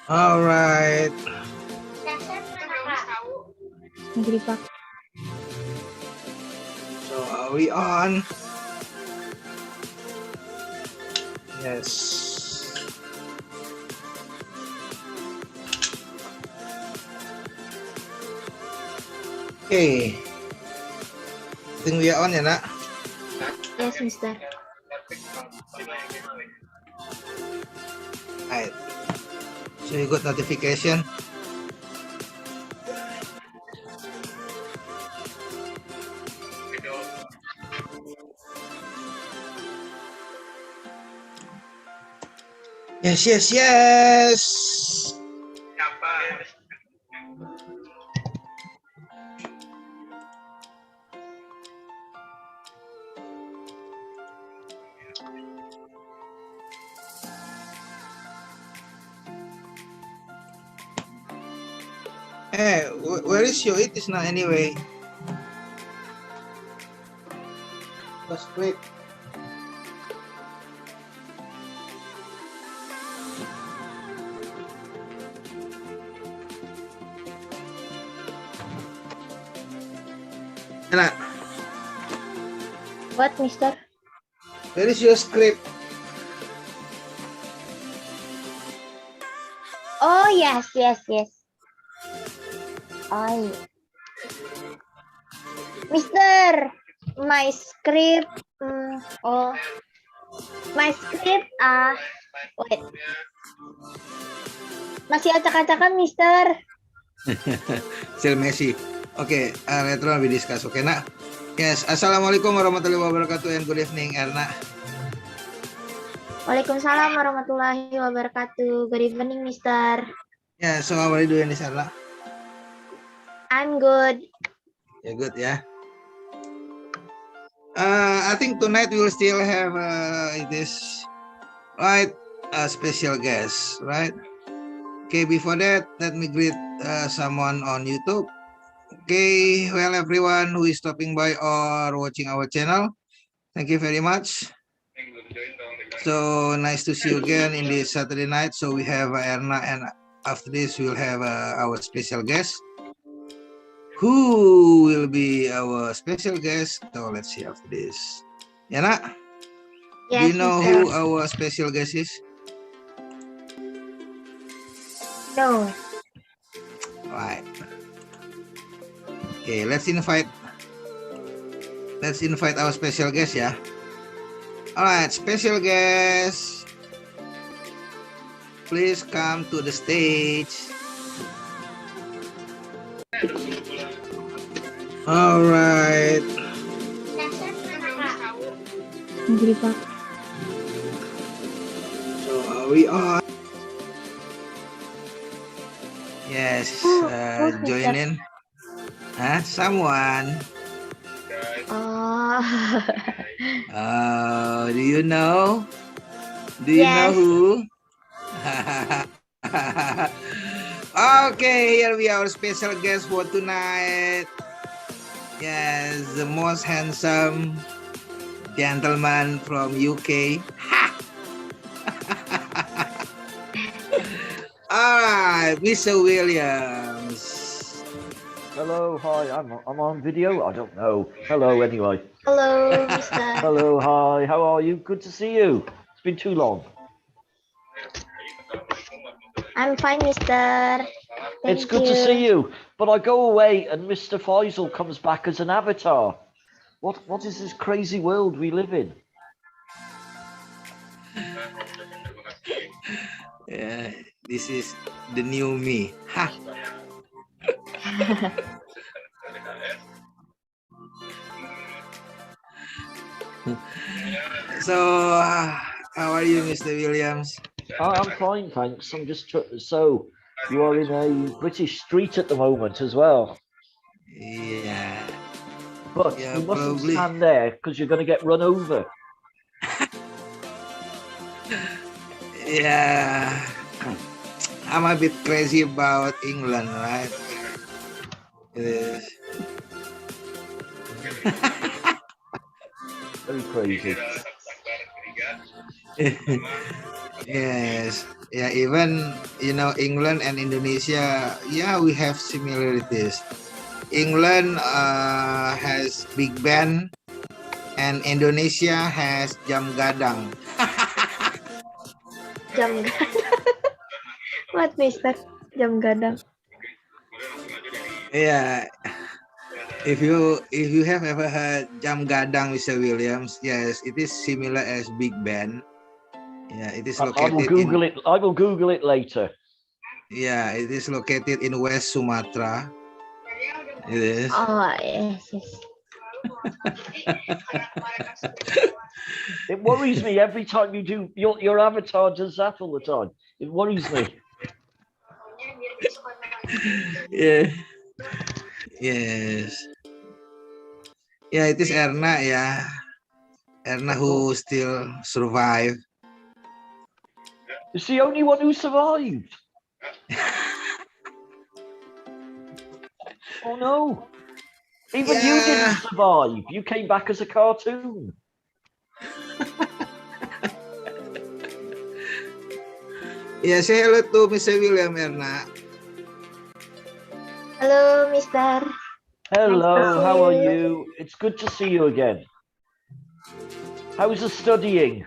All right. So are we on? Yes. Okay. I think we are on ya, nak? Yes, Mister. Right. So you got notification? Yes, yes, yes. Hey, where is your it is now anyway? That's great. Anak, What, Mister? where is your script? Oh, yes, yes, yes. Oh, Mister, my script. Oh, my script. Wait. Masih acak-acakan, Mister. Still messy. Okay, later on we discuss. Okay, nak? Yes, Assalamualaikum warahmatullahi wabarakatuh and good evening, Erna. Waalaikumsalam warahmatullahi wabarakatuh. Good evening, Mister. Yeah, so how are you doing, Erna? I'm good. Yeah, good, yeah. I think tonight we will still have this, right? A special guest, right? Okay, before that, let me greet someone on YouTube. Okay, well, everyone who is stopping by or watching our channel, thank you very much. So nice to see you again in this Saturday night. So we have Erna, and after this we'll have our special guest. Who will be our special guest? So let's see after this. Erna, Yes, do you know Mister. who our special guest is? No. Right. Okay, let's invite our special guest, yeah. All right, special guest, please come to the stage. All right. So are we on? Yes, join in. Someone. Oh. Do you know? Do you know Yes. who? Okay, here we are, our special guest for tonight. Yes, the most handsome gentleman from UK. All right, Mr. Williams. Hello, hi, I'm on video. I don't know. Hello, anyway. Hello, Mister. Hello, hi, how are you? Good to see you. It's been too long. I'm fine, Mister. It's good to see you. But I go away and Mr. Faisal comes back as an avatar. What is this crazy world we live in? Yeah, this is the new me. Ha. So, how are you, Mr. Williams? I'm fine, thanks. I'm just so you are in a British street at the moment as well. Yeah. But Yeah, you mustn't probably stand there because you're going to get run over. Yeah. I'm a bit crazy about England, right? It is. Very crazy. Yes. Yeah, even England and Indonesia, yeah, we have similarities. England has Big Ben and Indonesia has jam gadang. Jam gadang. What, Mister? Jam gadang. Yeah. If you have ever heard jam gadang, Mr. Williams, yes, it is similar as Big Ben. Yeah, it is I will located Google it. I will Google it later. Yeah, it is located in West Sumatra. It is. Oh, yes, yes. It worries me every time you do your avatar does that all the time. It worries me. Yeah. Yes. Yeah, it is Erna, yeah. Erna who still survive. It's the only one who survived. Oh no. Even you didn't survive. You came back as a cartoon. Yeah, say hello to Mr. William, Erna. Hello, Mister. Hello, how are you? It's good to see you again. How's the studying?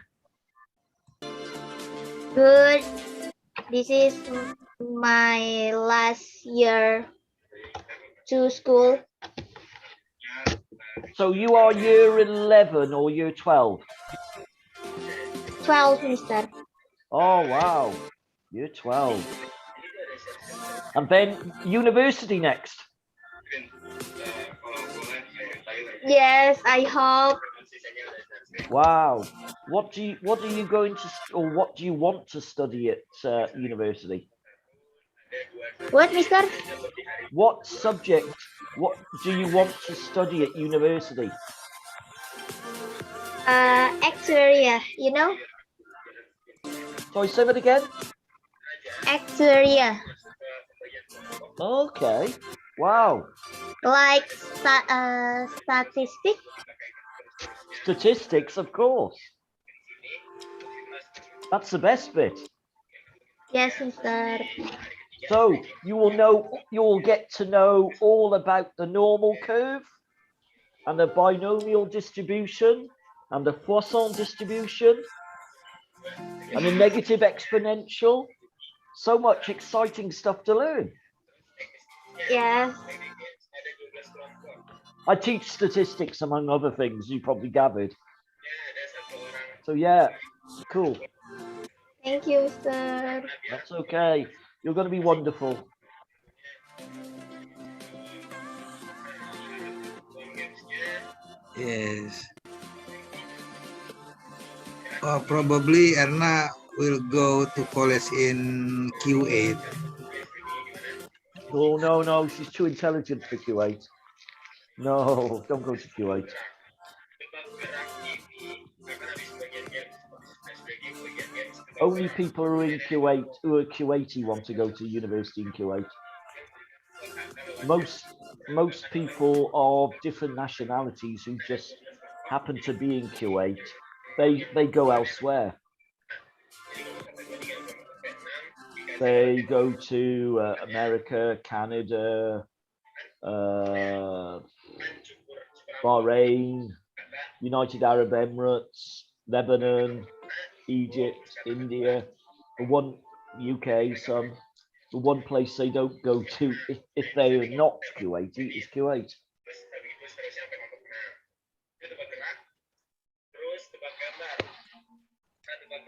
Good. This is my last year to school. So you are year 11 or year 12? 12, Mister. Oh, wow. Year 12. And then university next. Yes, I hope. Wow. What are you going to, or what do you want to study at university? What, Mister? What subject, what do you want to study at university? Actuaria, you know? Sorry, say that again? Actuaria. Okay. Wow. Like statistics? Statistics, of course. That's the best bit. Yes, Mister. So you'll get to know all about the normal curve and the binomial distribution and the Poisson distribution and the negative exponential. So much exciting stuff to learn. Yes. I teach statistics, among other things, you probably gathered. So yeah, cool. Thank you, Mister. That's okay. You're going to be wonderful. Yes. Oh, probably Erna will go to college in Q8. Oh, no, she's too intelligent for Q8. No, don't go to Q8. Only people who are in Q8, who are Q80, want to go to university in Q8. Most people of different nationalities who just happen to be in Q8, they go elsewhere. They go to America, Canada, Bahrain, United Arab Emirates, Lebanon, Egypt, India, the one UK, some. The one place they don't go to if they are not Q8 is Q8.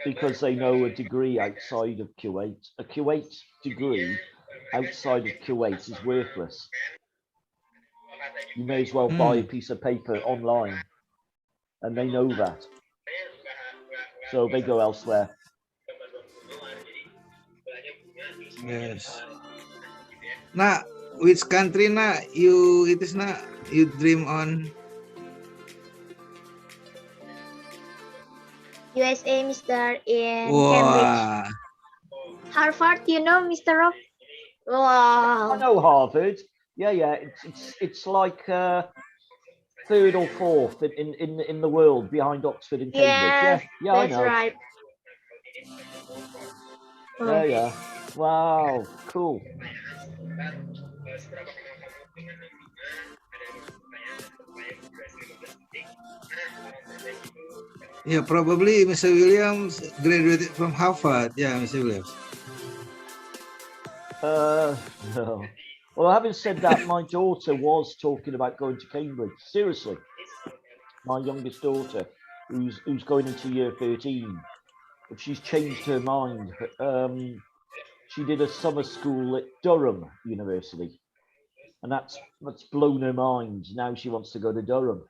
Because they know a degree outside of Q8. A Q8 degree outside of Q8 is worthless. You may as well buy a piece of paper online, and they know that. So they go elsewhere. Yes. Nah, which country you dream on? USA, Mister, in Cambridge. Harvard, you know, Mister Rob? Wow. I know Harvard. Yeah. It's like third or fourth in the world behind Oxford and Cambridge. Yes, yeah, I that's know. right. There you are. Wow, cool. Yeah, probably Mr. Williams graduated from Harvard. Yeah, Mr. Williams. No. Well, having said that, my daughter was talking about going to Cambridge. Seriously, my youngest daughter, who's going into year 13, but she's changed her mind. She did a summer school at Durham University, and that's blown her mind. Now she wants to go to Durham.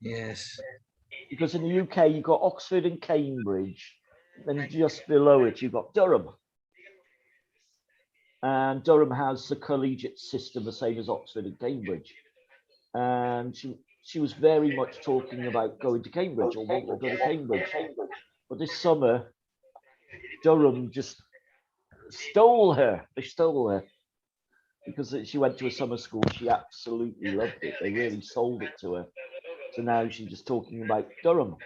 Yes. Because in the UK, you've got Oxford and Cambridge, then just below it, you've got Durham. And Durham has the collegiate system, the same as Oxford and Cambridge. And she was very much talking about going to Cambridge or wanting to go to Cambridge. But this summer, Durham just stole her. They stole her. Because she went to a summer school, she absolutely loved it. They really sold it to her. So now she's just talking about Durham.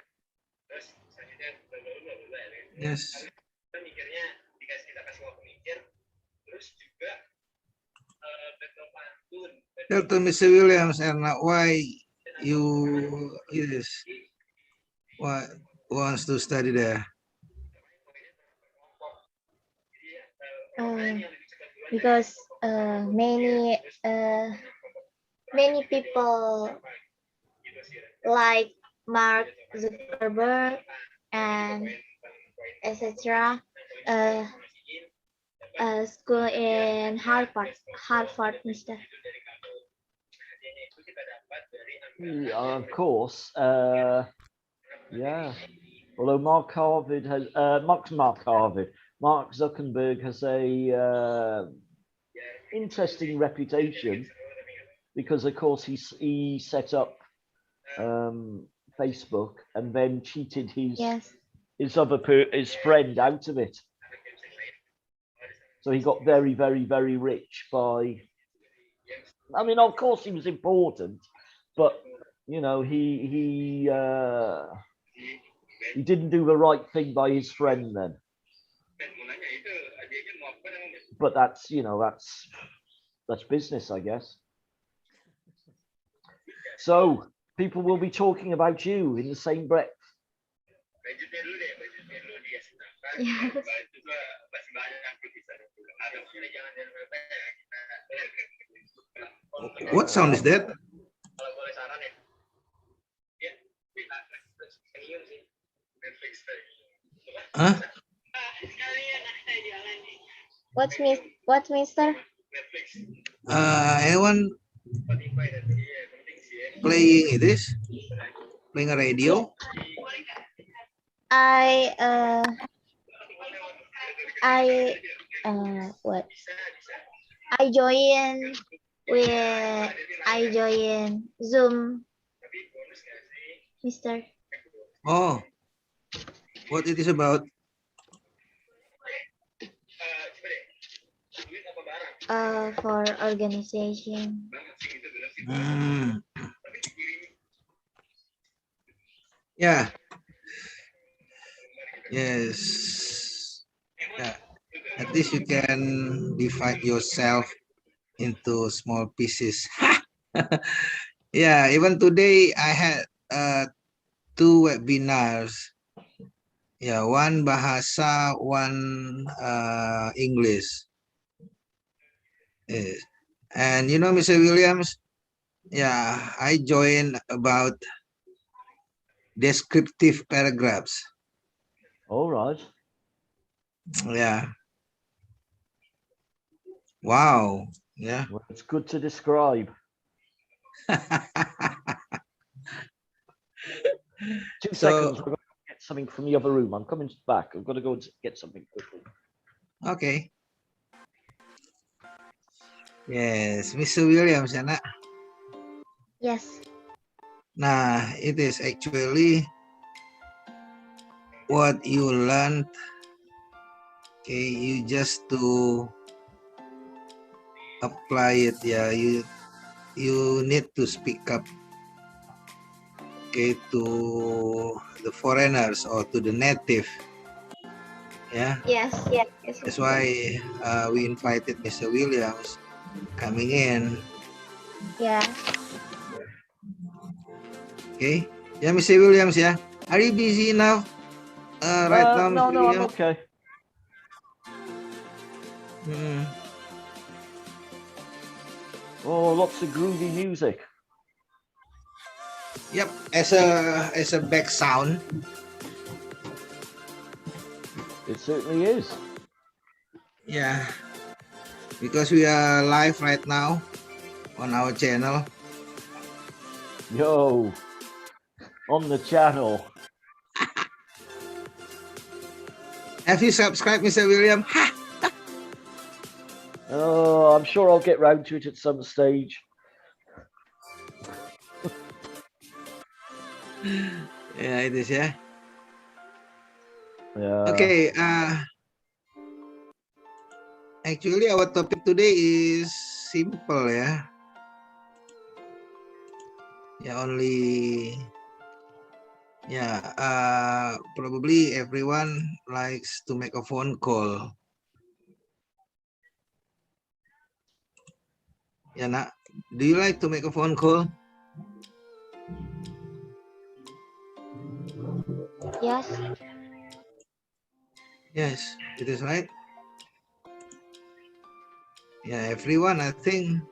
Yes. Tell to Mr. Williams and why you why wants to study there. Because many people like Mark Zuckerberg and etc. School in Harvard, Mr. Yeah, of course. Yeah. Although Mark Zuckerberg has a interesting reputation because, of course, he set up Facebook and then cheated his friend out of it. So he got very, very, very rich by. I mean, of course, he was important, but you know, he didn't do the right thing by his friend then. But that's, you know, that's business, I guess. So people will be talking about you in the same breath. Yes. What sound is that? Huh? What, Mister? Anyone playing playing a radio? What? I join Zoom, Mister. Oh, what it is about? For organization. Yeah. Yes. Yeah. At least you can divide yourself into small pieces. Yeah. Even today, I had 2 webinars. Yeah, one bahasa, one English. Yes. And you know, Mr. Williams, yeah, I joined about descriptive paragraphs. All right. Yeah. Wow. Yeah. Well, it's good to describe. 2 seconds. I've got to get something from the other room. I'm coming back. I've got to go and get something quickly. Okay. Yes, Mr. Williams, ya nak? Yes. Nah, it is actually what you learned. Okay, you just to apply it. Yeah, you need to speak up. okay, to the foreigners or to the native. Yeah. Yes. Yes. That's why we invited Mr. Williams coming in. Yeah. Okay. Yeah, Mr. Williams. Yeah. Are you busy enough right now, No, Mr. no, I'm Williams? okay. Oh, lots of groovy music. Yep. As a back sound. It certainly is. Yeah. Because we are live right now on our channel. Yo, on the channel. Have you subscribed, Mr. William? Ha! Oh, I'm sure I'll get round to it at some stage. Yeah, it is, yeah. Yeah. Okay, actually our topic today is simple, yeah. Yeah, only, yeah, probably everyone likes to make a phone call. Yeah, Nak, do you like to make a phone call? Yes. Yes, it is right. Yeah, everyone, I think,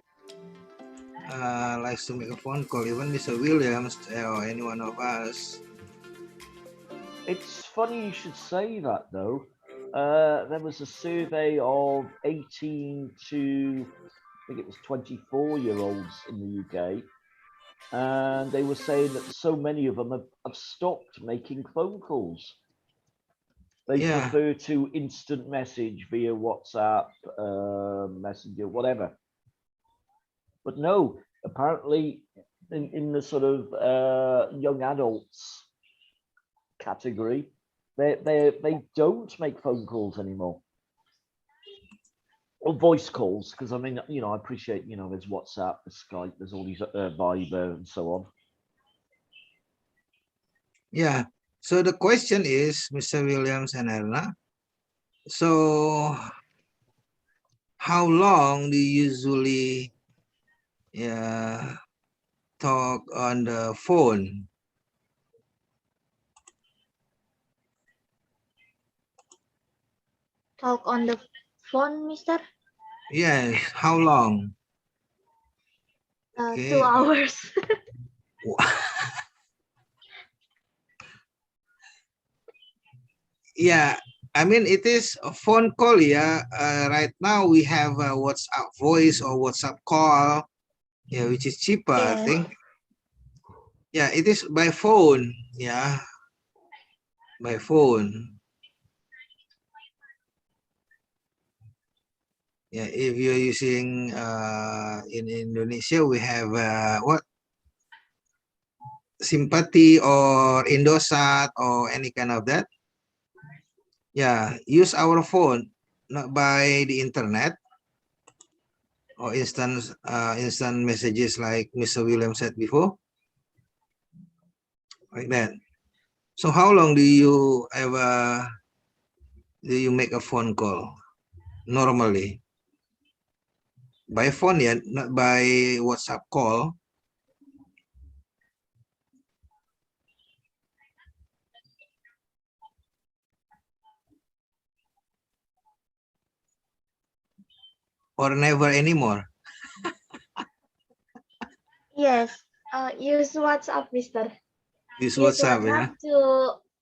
likes to make a phone call, even Mr. Williams or any one of us. It's funny you should say that, though. There was a survey of 18 to, I think it was 24-year-olds in the UK, and they were saying that so many of them have stopped making phone calls. They prefer to instant message via WhatsApp, Messenger, whatever. But no, apparently in the sort of young adults category, they don't make phone calls anymore. Or voice calls, because I mean, you know, I appreciate, you know, there's WhatsApp, there's Skype, there's all these Viber and so on. Yeah. So the question is, Mr. Williams and Erna, so how long do you usually talk on the phone? Talk on the phone, Mister? Yes. How long? 2 hours. Yeah, I mean, it is a phone call, yeah. Right now we have a WhatsApp voice or WhatsApp call, yeah, which is cheaper, I think. Yeah, it is by phone, yeah, by phone. Yeah, if you're using in Indonesia, we have what? Simpati or Indosat or any kind of that. Yeah, use our phone, not by the internet or instant messages like Mr. William said before, like that. So how long do you make a phone call normally? By phone, yeah, not by WhatsApp call. Or never anymore? Yes. Use WhatsApp, Mister. Use WhatsApp, yeah.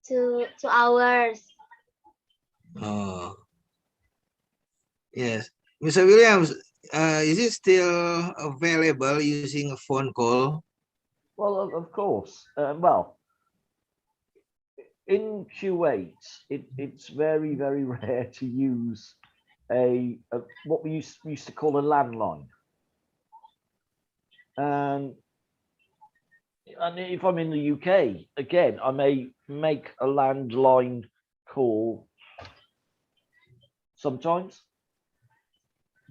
2 hours. Oh, yes. Mr. Williams, is it still available using a phone call? Well, of course. Well, in Kuwait, it's very, very rare to use a what we used to call a landline. And if I'm in the UK, again, I may make a landline call sometimes,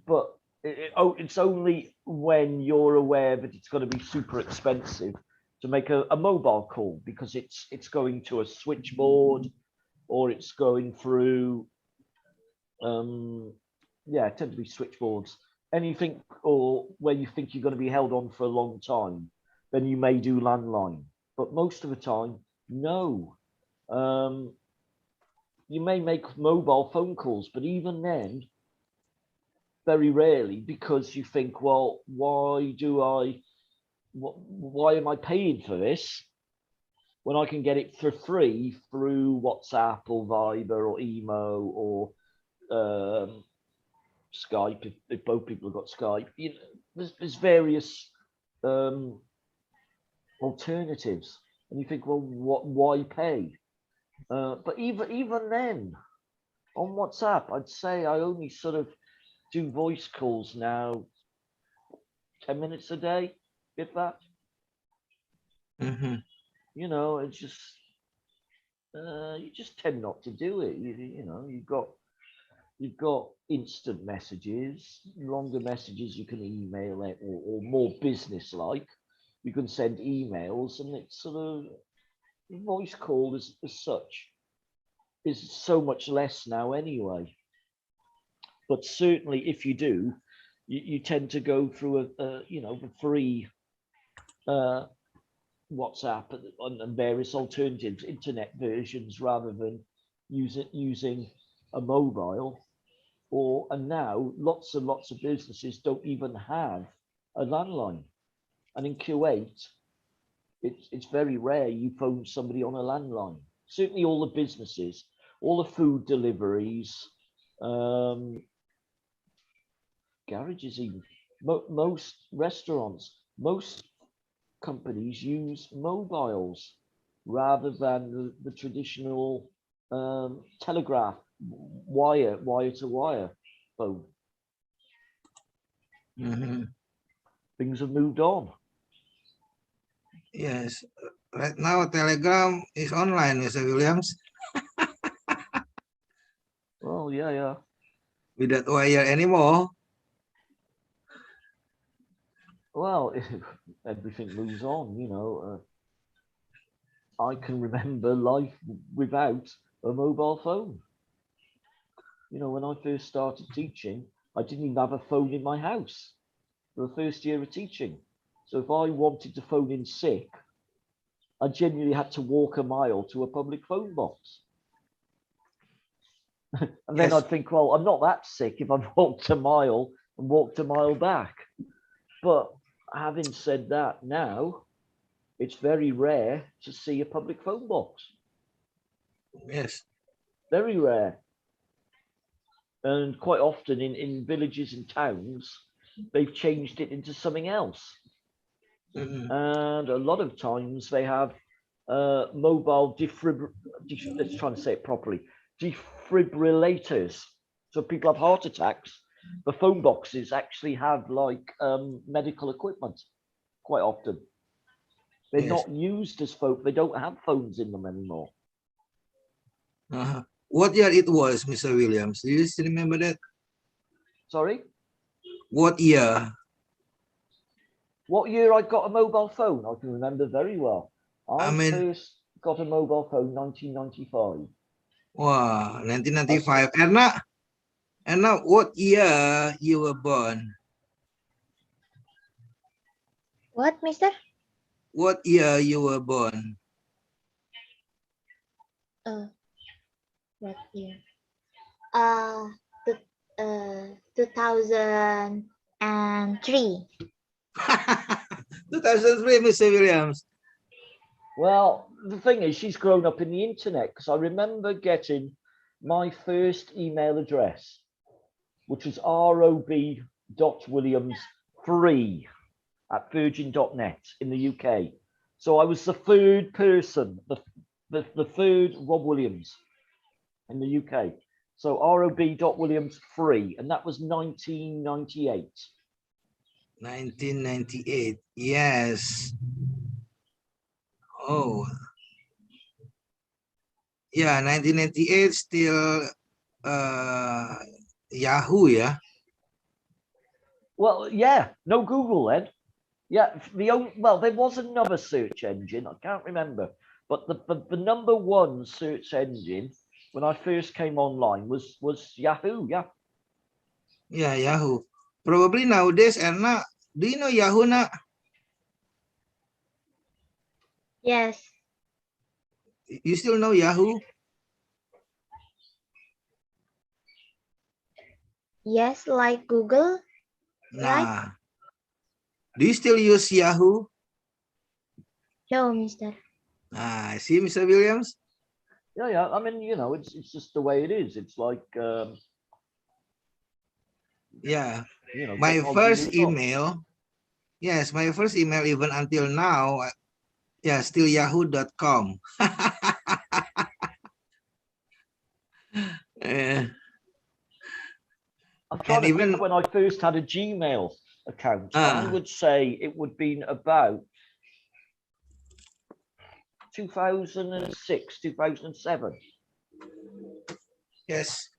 but it's only when you're aware that it's going to be super expensive to make a mobile call, because it's going to a switchboard, or it's going through yeah, it tend to be switchboards. Anything or where you think you're going to be held on for a long time, then you may do landline. But most of the time, no. You may make mobile phone calls, but even then, very rarely, because you think, well, why am I paying for this when I can get it for free through WhatsApp or Viber or Emo or Skype, if both people have got Skype. You know, there's various alternatives, and you think, well, why pay? But even then, on WhatsApp, I'd say I only sort of do voice calls now 10 minutes a day, if that. You know, it's just you just tend not to do it. You know, you've got instant messages, longer messages you can email it, or more business like. You can send emails, and it's sort of voice call as such is so much less now anyway. But certainly, if you do, you tend to go through a you know, the free WhatsApp and various alternatives, internet versions, rather than using a mobile. And now lots and lots of businesses don't even have a landline. And in Kuwait, it's very rare you phone somebody on a landline. Certainly all the businesses, all the food deliveries, garages even, most restaurants, most companies use mobiles rather than the traditional telegraph wire to wire phone. Things have moved on. Yes, right now Telegram is online, Mr. Williams. Well, yeah. Without wire anymore. Well, everything moves on, you know. I can remember life without a mobile phone. You know, when I first started teaching, I didn't even have a phone in my house for the first year of teaching. So if I wanted to phone in sick, I genuinely had to walk a mile to a public phone box. And then I'd think, well, I'm not that sick if I've walked a mile and walked a mile back. But having said that, now it's very rare to see a public phone box. Yes. Very rare. And quite often in villages and towns, they've changed it into something else. And a lot of times they have mobile let's try and say it properly, defibrillators. So people have heart attacks. The phone boxes actually have like medical equipment quite often. They're not used as phone. They don't have phones in them anymore. What year it was, Mr. Williams? Do you still remember that? Sorry? What year? What year I got a mobile phone? I can remember very well. I first got a mobile phone 1995. Wow, 1995. Erna, what year you were born? What, mister? What year you were born? What year? 2003. 2003, Mr. Williams. Well, the thing is, she's grown up in the internet, because I remember getting my first email address, which was rob.williams3@virgin.net in the UK. So I was the third person, the third Rob Williams in the UK. So rob.williams3, and that was 1998. 1998, yes. Oh, yeah, 1998 still Yahoo, yeah? Well, yeah, no Google then. Yeah, well, there was another search engine. I can't remember, but the number one search engine when I first came online was Yahoo. Yeah. Yeah, Yahoo. Probably nowadays, Erna, do you know Yahoo, na? Yes. You still know Yahoo? Yes, like Google. Right? Nah. Do you still use Yahoo? No, Mister. Ah, see, Mr. Williams? Yeah. I mean, you know, it's just the way it is. It's like, Yeah. you know, My technology first moves on. email, yes, my first email even until now, yeah, still yahoo.com. I'm trying to even think when I first had a Gmail account. I would say it would have been about 2006, 2007. yes.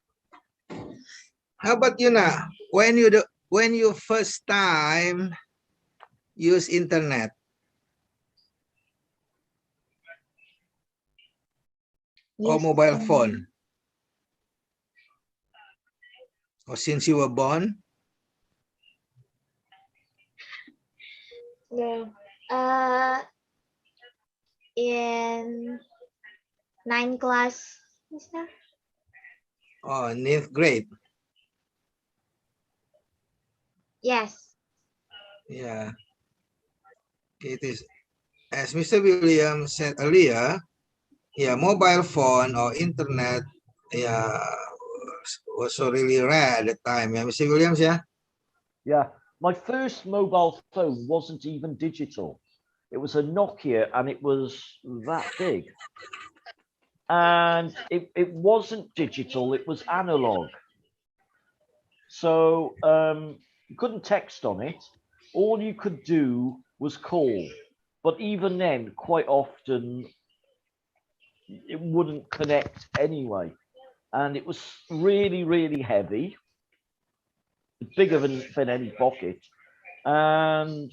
How about you now? When you first time use internet or mobile phone, or since you were born? Yeah. In 9th class, Mister. Oh, 9th grade. Yes. Yeah. It is, as Mr. Williams said earlier, yeah, mobile phone or internet, yeah, was so really rare at the time. Yeah, Mr. Williams, yeah? Yeah. My first mobile phone wasn't even digital. It was a Nokia and it was that big. And it wasn't digital, it was analog. So you couldn't text on it. All you could do was call. But even then, quite often, it wouldn't connect anyway. And it was really, really heavy, bigger than any pocket, and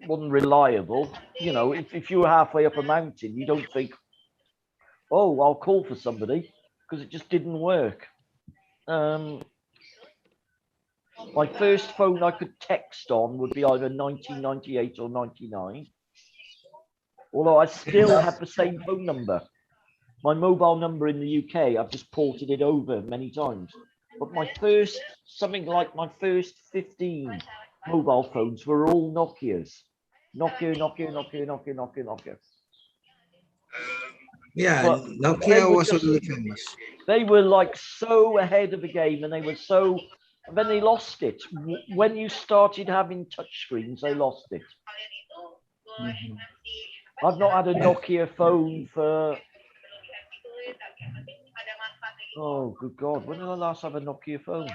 wasn't reliable. You know, if you were halfway up a mountain, you don't think, oh, I'll call for somebody, because it just didn't work. My first phone I could text on would be either 1998 or 99. Although I still have the same phone number. My mobile number in the UK, I've just ported it over many times. But my first, something like my first 15 mobile phones were all Nokias. Nokia. Yeah, But Nokia was really famous. They were like so ahead of the game, and they were so, and then they lost it. When you started having touchscreens, they lost it. I've not had a Nokia phone for, oh, good God, when did I last have a Nokia phone?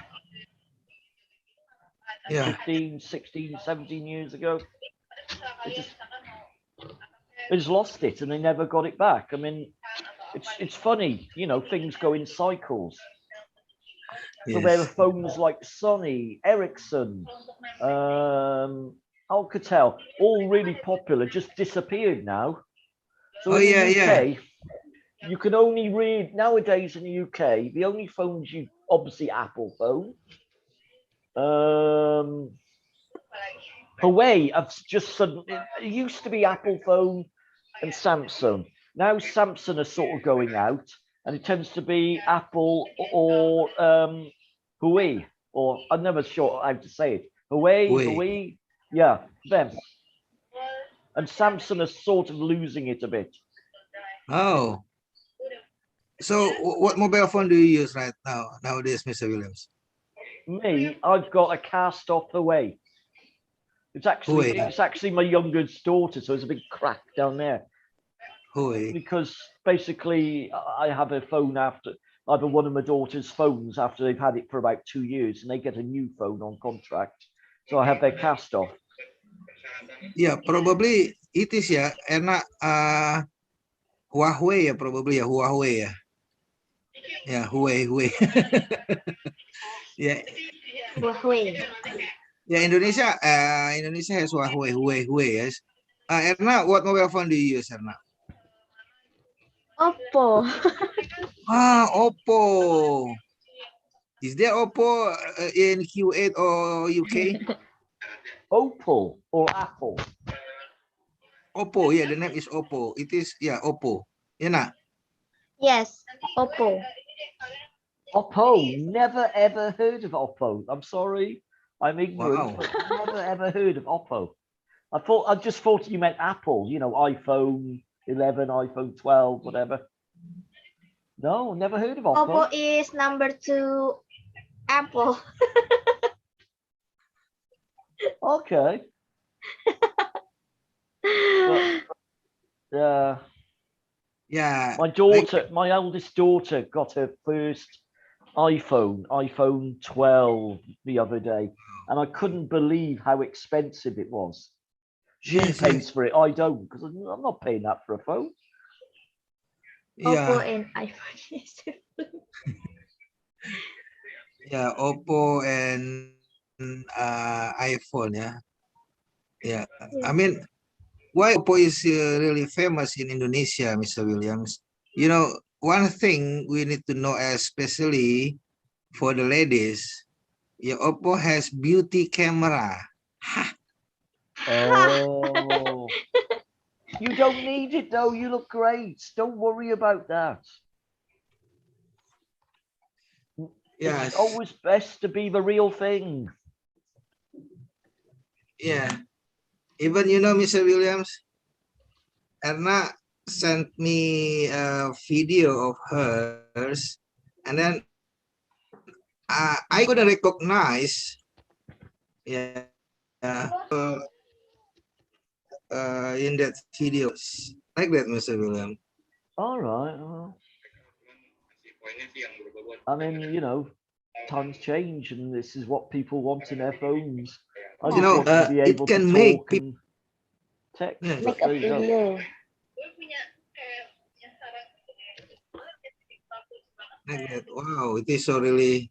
Yeah. 15, 16, 17 years ago. They just lost it and they never got it back. I mean, it's funny, you know, things go in cycles. So there are phones like Sony, Ericsson, Alcatel, all really popular, just disappeared now. So in the UK, you can only read, nowadays in the UK, the only phones you, obviously Apple phone, Huawei, I've just suddenly, it used to be Apple phone and Samsung. Now Samsung are sort of going out, and it tends to be Apple or Huawei, or I'm never sure how to say it. Huawei, yeah, them. And Samsung are sort of losing it a bit. Oh. So what mobile phone do you use right now, nowadays, Mr. Williams? Me, I've got a cast off Huawei. It's actually my youngest daughter, so it's a big crack down there. Because basically I have a phone after, either one of my daughter's phones after they've had it for about 2 years, and they get a new phone on contract. So I have their cast off. Yeah, probably it is, yeah, enak Huawei, yeah, probably, yeah, Huawei, yeah. Yeah, Huawei. Yeah. Huawei. Yeah, Indonesia has Huawei, yes. Erna, what mobile phone do you use, Erna? Oppo. Oppo. Is there Oppo in Q8 or UK? Opal or Apple? Oppo, yeah, the name is Oppo. It is, yeah, Oppo. Yeah, nah? Yes, Oppo. Oppo, never ever heard of Oppo. I'm sorry, I'm ignorant, Wow. but never ever heard of Oppo. I just thought you meant Apple, you know, iPhone 11, iPhone 12, whatever. No, never heard of Oppo. Oppo is number 2 Apple. Okay. But, Yeah. my daughter, my eldest daughter, got her first iPhone 12 the other day, and I couldn't believe how expensive it was. She pays for it, I don't, because I'm not paying that for a phone. Yeah. Oppo and iPhone. Yeah, Oppo and iPhone, yeah. Yeah. I mean, why Oppo is really famous in Indonesia, Mr. Williams? You know, one thing we need to know, especially for the ladies, yeah, Oppo has beauty camera. Oh, you don't need it though. You look great. Don't worry about that. Yes. It's always best to be the real thing. Yeah. Even, you know, Mr. Williams, Erna sent me a video of hers, and then I couldn't recognize, yeah, in that video, like that, Mr. William. All right. Well, I mean, you know, times change, and this is what people want in their phones. I just want to be able to talk and text. Yeah. Make a video. Like that. Wow, it is so really.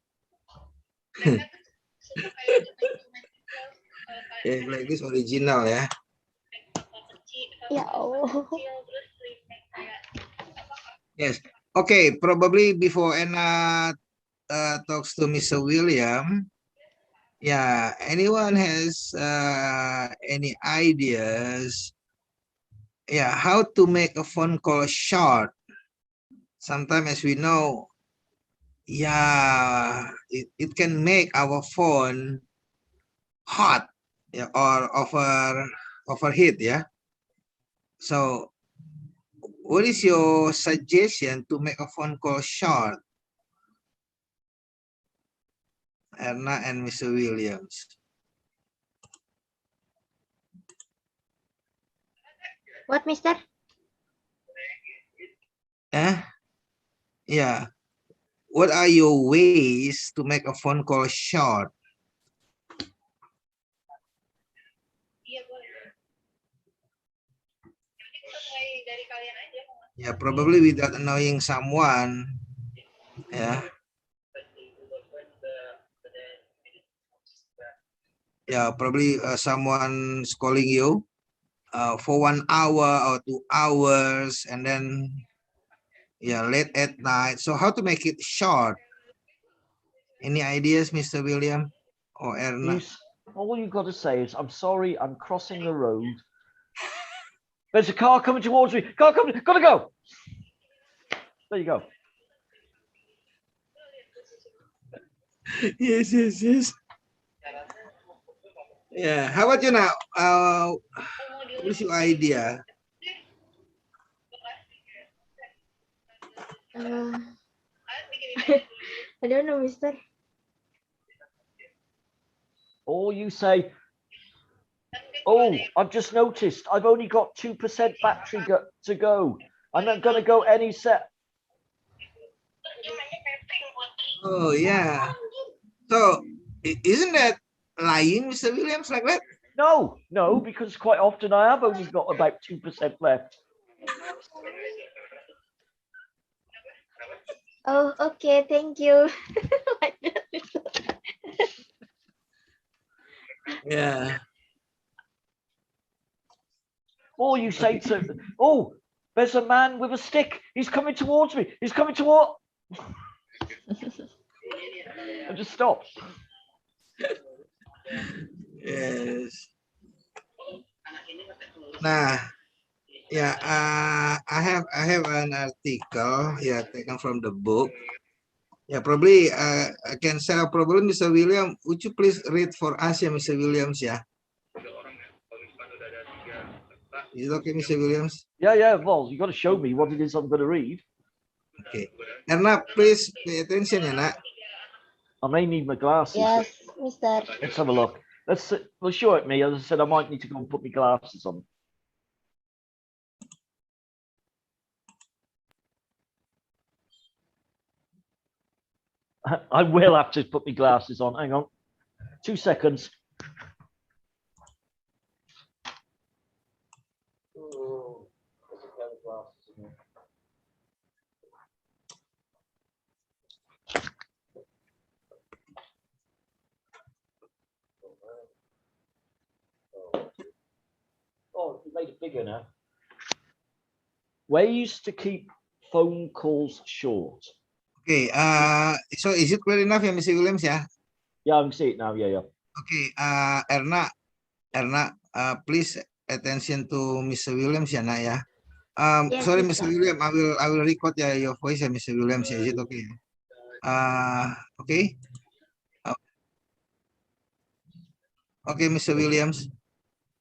Yeah, like this original, yeah. Ya Allah. Yes. Okay, probably before Anna talks to Mr. William, yeah, anyone has any ideas, yeah, how to make a phone call short? Sometimes, as we know, yeah, it can make our phone hot, yeah, or overheat, yeah. So what is your suggestion to make a phone call short, Erna and Mr. Williams? What, Mister? Yeah. What are your ways to make a phone call short? Yeah, probably without annoying someone. Yeah. Yeah, probably someone's calling you for 1 hour or 2 hours, and then yeah, late at night. So how to make it short? Any ideas, Mr. William or Erna? All you've got to say is, I'm sorry, I'm crossing the road. There's a car coming towards me. Car coming, gotta go. There you go. Yes. Yeah. How about you now? What's your idea? I don't know, Mister. Or you say, oh, I've just noticed I've only got 2% battery to go. I'm not going to go any set. Oh, yeah. So, isn't that lying, Mr. Williams, like that? No, because quite often I have only got about 2% left. Oh, okay, thank you. Yeah. Or you say to, oh, there's a man with a stick. He's coming towards me. He's coming toward. And just stop. Yes. Nah, yeah. I have an article. Yeah, taken from the book. Yeah, probably I can say probably Mr. William. Would you please read for us, yeah, Mr. Williams? Yeah. Is it okay, Mr. Williams? Yeah. Well, you got to show me what it is I'm going to read. Okay. Erna, please pay attention, ya, nak. I may need my glasses. Yes, Mister. Let's have a look. Well, show it me. As I said, I might need to go and put my glasses on. I will have to put my glasses on. Hang on. 2 seconds. Oh, you made it bigger now. Ways to keep phone calls short. Okay. So is it clear enough, ya, Mr. Williams? Yeah. Yeah, I can see it now. Yeah. Okay. Erna, please attention to Mr. Williams, ya, nak, ya. Yes, Sorry, Mister. Mr. William. I will record your voice, ya, Mr. Williams. Is it okay? Okay. Okay, Mr. Williams.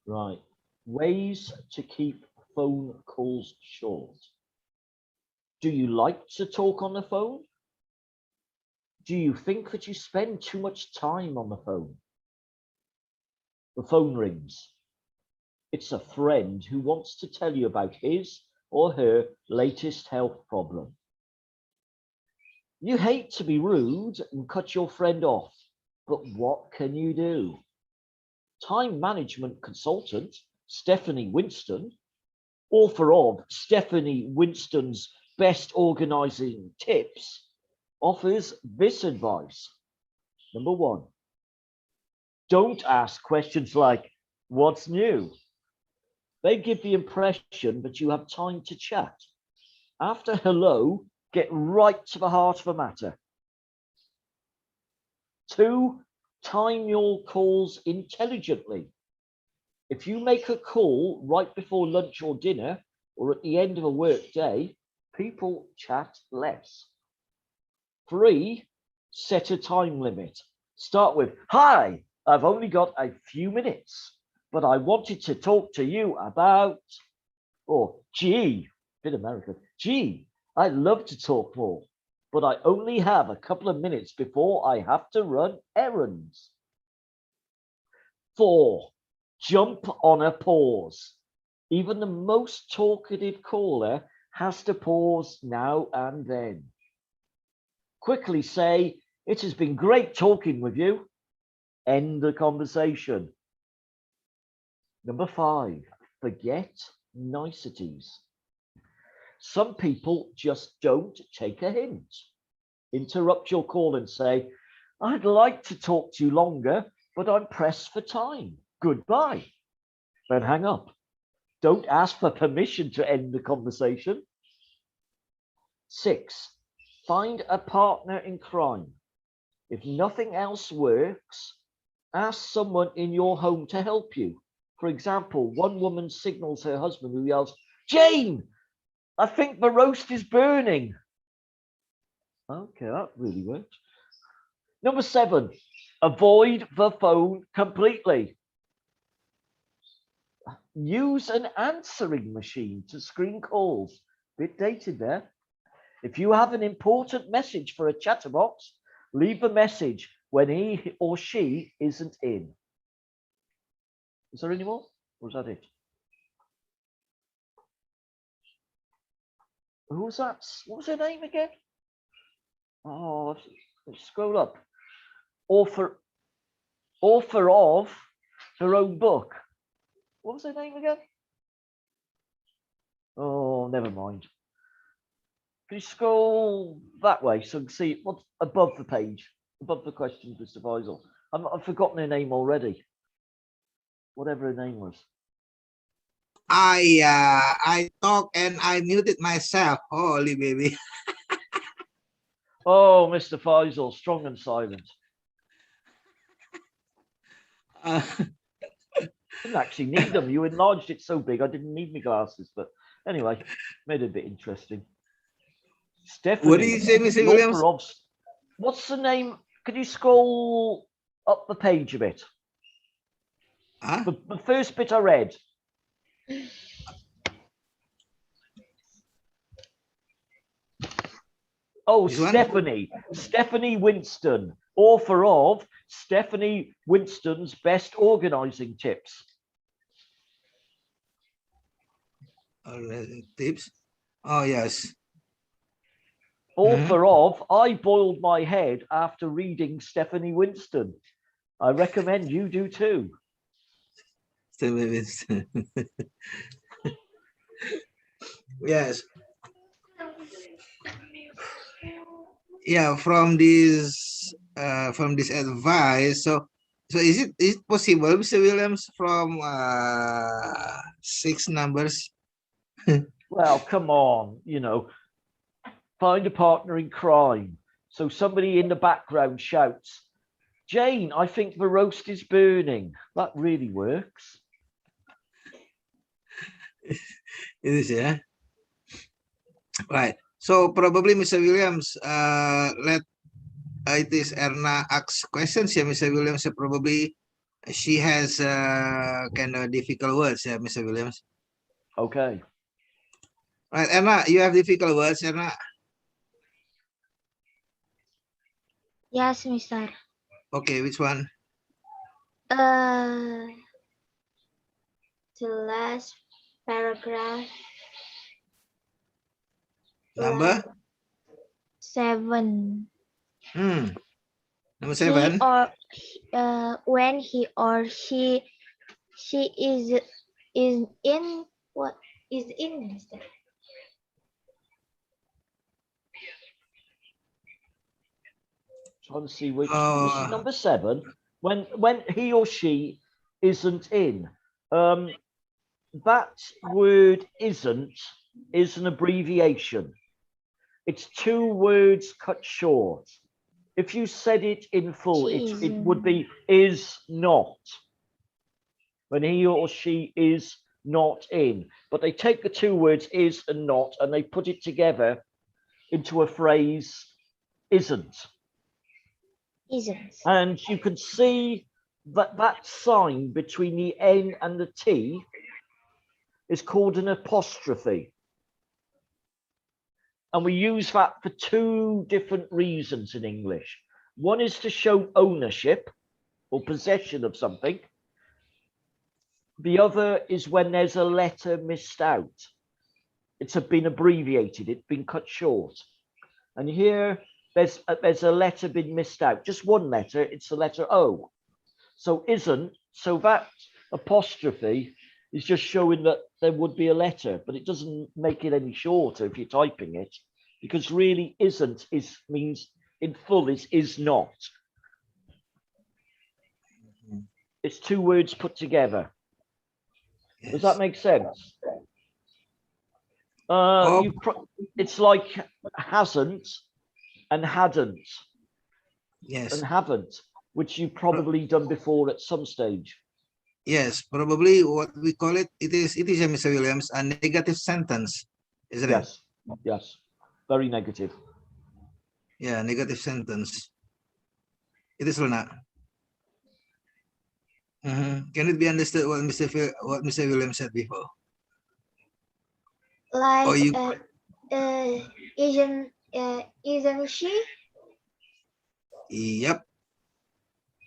Right. Ways to keep phone calls short. Do you like to talk on the phone? Do you think that you spend too much time on the phone? The phone rings. It's a friend who wants to tell you about his or her latest health problem. You hate to be rude and cut your friend off, but what can you do? Time management consultant Stephanie Winston, author of Stephanie Winston's Best Organizing Tips, offers this advice. Number 1, don't ask questions like, what's new? They give the impression that you have time to chat. After hello, get right to the heart of the matter. 2, time your calls intelligently. If you make a call right before lunch or dinner, or at the end of a work day, people chat less. 3, set a time limit. Start with, hi, I've only got a few minutes, but I wanted to talk to you about, or gee, bit American, gee, I'd love to talk more, but I only have a couple of minutes before I have to run errands. 4, jump on a pause. Even the most talkative caller has to pause now and then. Quickly say, it has been great talking with you. End the conversation. Number 5, forget niceties. Some people just don't take a hint. Interrupt your call and say, I'd like to talk to you longer, but I'm pressed for time. Goodbye. Then hang up. Don't ask for permission to end the conversation. 6, find a partner in crime. If nothing else works, ask someone in your home to help you. For example, one woman signals her husband who yells, Jane, I think the roast is burning. Okay, that really worked. Number 7, avoid the phone completely. Use an answering machine to screen calls. Bit dated there. If you have an important message for a chatterbox, leave a message when he or she isn't in. Is there any more? Or is that it? Who was that? What was her name again? Oh, let's scroll up. Author of her own book. What was her name again? Oh, never mind. Can you scroll that way so you can see what's above the page, above the question, Mr. Faisal? I've forgotten her name already. whatever her name was. I talk and I muted myself. Holy baby. Oh, Mr. Faisal, strong and silent. Didn't actually need them. You enlarged it so big, I didn't need my glasses. But anyway, made it a bit interesting. Stephanie, what do you say, Mr. Williams? What's the name? Could you scroll up the page a bit? Huh? The first bit I read. Oh, This one? Stephanie Winston, author of Stephanie Winston's Best Organizing Tips. Tips? Oh, yes. Author of I Boiled My Head After Reading Stephanie Winston. I recommend you do too. Stephanie Winston. Yes. Yeah, from this advice, so is it possible, Mr. Williams, from 6 numbers? Well, come on, you know, find a partner in crime. So somebody in the background shouts, Jane, I think the roast is burning. That really works. It is, yeah. Right. So probably Mr. Williams, it is Erna asks questions. Yeah, Mr. Williams, probably she has kind of difficult words. Yeah, Mr. Williams. Okay. Right, Erna, you have difficult words, Erna. Yes, Mister. Okay, which one? The last paragraph. Number? 7. Number 7. When he or she is in what is in, Mister? Trying to see which this is number 7. When he or she isn't in. That word isn't is an abbreviation. It's 2 words cut short. If you said it in full, it would be is not. When he or she is not in. But they take the 2 words is and not and they put it together into a phrase isn't. Isn't. And you can see that that sign between the N and the T is called an apostrophe. And we use that for 2 different reasons in English. One is to show ownership or possession of something. The other is when there's a letter missed out. It's been abbreviated, it's been cut short. And here there's a letter been missed out, just one letter, it's the letter O. So isn't, so that apostrophe is just showing that there would be a letter, but it doesn't make it any shorter if you're typing it, because really isn't means in full is not. It's 2 words put together. Yes. Does that make sense? It's like hasn't and hadn't. Yes. And haven't, which you've probably done before at some stage. Yes, probably what we call it, it is Mr. Williams, a negative sentence, isn't it? Yes, yes, very negative. Yeah, negative sentence. It is Luna. Can it be understood what Mr. Williams said before? Like isn't she? Yep.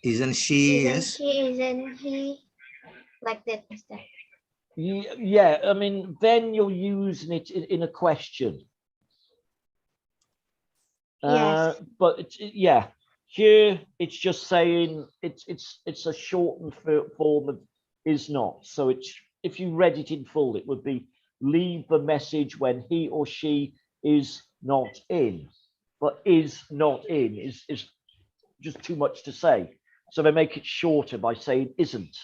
Isn't she? Isn't yes. she? Isn't he? Like that, Mister. Yeah, I mean, then you're using it in a question. Yes. But yeah, here it's just saying it's a shortened form of is not. So it's if you read it in full, it would be leave the message when he or she is not in. But is not in is just too much to say. So they make it shorter by saying isn't.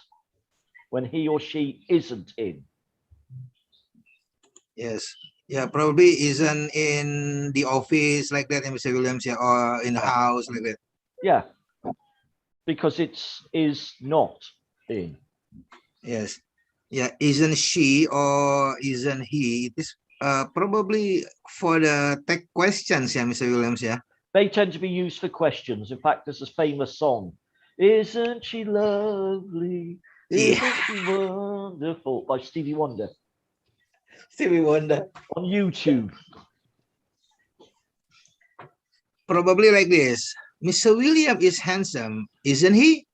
when he or she isn't in. Yes. Yeah, probably isn't in the office like that, Mr. Williams, yeah, or in the house like that. Yeah, because it's is not in. Yes. Yeah, isn't she or isn't he? It is probably for the tech questions, yeah, Mr. Williams, yeah. They tend to be used for questions. In fact, there's a famous song, "Isn't she lovely? Isn't she wonderful?" by Stevie Wonder. Stevie Wonder. On YouTube. Probably like this. Mr. William is handsome, isn't he?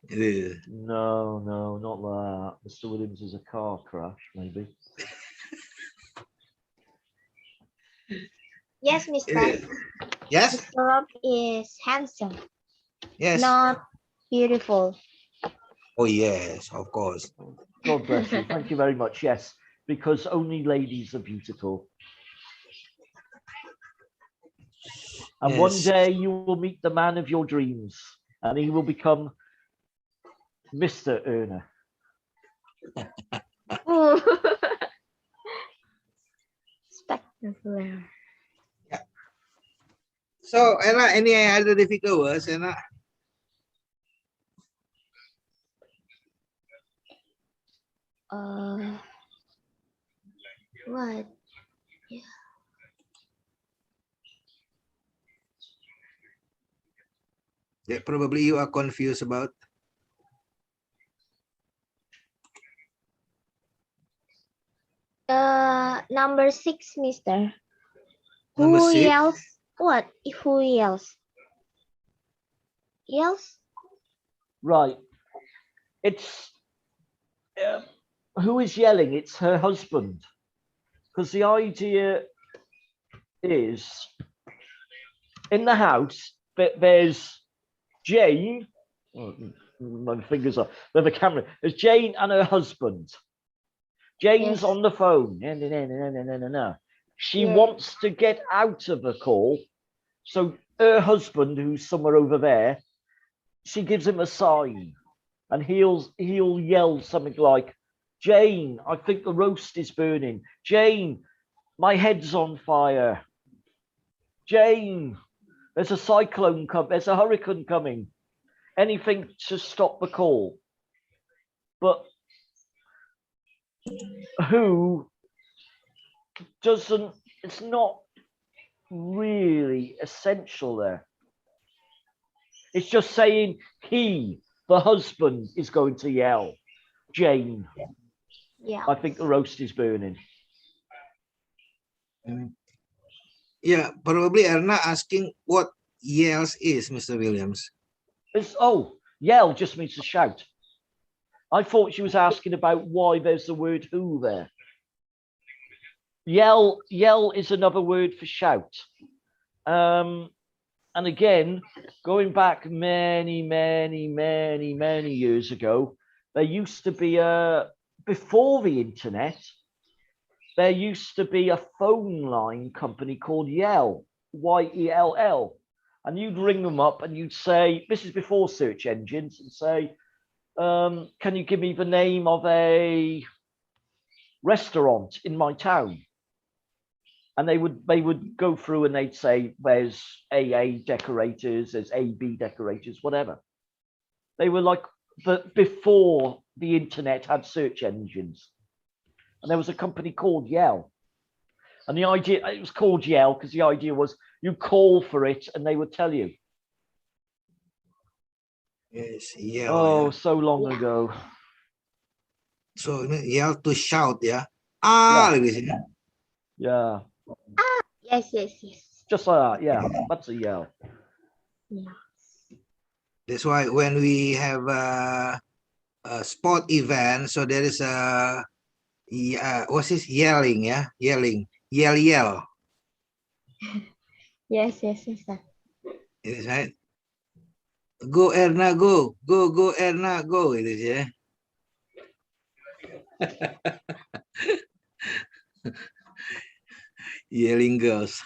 No, no, not that. Mr. Williams is a car crash, maybe. Yes, Mr. Yes? Mr. Rob is handsome, Yes. not beautiful. Oh, yes, of course. God bless you. Thank you very much. Yes, because only ladies are beautiful. And Yes. one day you will meet the man of your dreams, and he will become Mr. Earner. Ooh. Spectacular. Yeah. So, Ella, any other difficult words, Ella? What? Yeah. That probably you are confused about. Number 6, Mister. Number Who 6. yells? What? Who yells? Yells? Right. It's who is yelling? It's her husband. Because the idea is in the house, there's Jane. Oh, my fingers are with the camera. There's Jane and her husband. Jane's Yes. on the phone. She wants to get out of the call. So her husband, who's somewhere over there, she gives him a sign, and he'll yell something like, "Jane, I think the roast is burning. Jane, my head's on fire. Jane, there's a cyclone coming. There's a hurricane coming. Anything to stop the call." But who doesn't, it's not really essential there. It's just saying he, the husband, is going to yell, "Jane, Yeah. I think the roast is burning." Yeah, probably Erna asking what yells is, Mr. Williams. Oh, yell just means to shout. I thought she was asking about why there's the word who there. Yell is another word for shout. And again, going back many years ago, there used to be before the internet, there used to be a phone line company called Yell, Y-E-L-L. And you'd ring them up and you'd say, this is before search engines, and say, can you give me the name of a restaurant in my town? And they would go through and they'd say, there's AA decorators, there's AB decorators, whatever. They were like, but before the internet had search engines. And there was a company called Yell. And the idea, it was called Yell because the idea was you call for it and they would tell you. Yes, yell. Oh, yeah. so long ago. So yell to shout, yeah. Ah, Yeah. like this, yeah. Yeah. Yes. Just like that, yeah. That's a yell. Yeah. That's why when we have a sport event, so there is a what's this, yelling, yeah, yelling, yell. Yes, Mister. It is right. Go Erna, go Erna, go. It is, yeah. Yelling girls.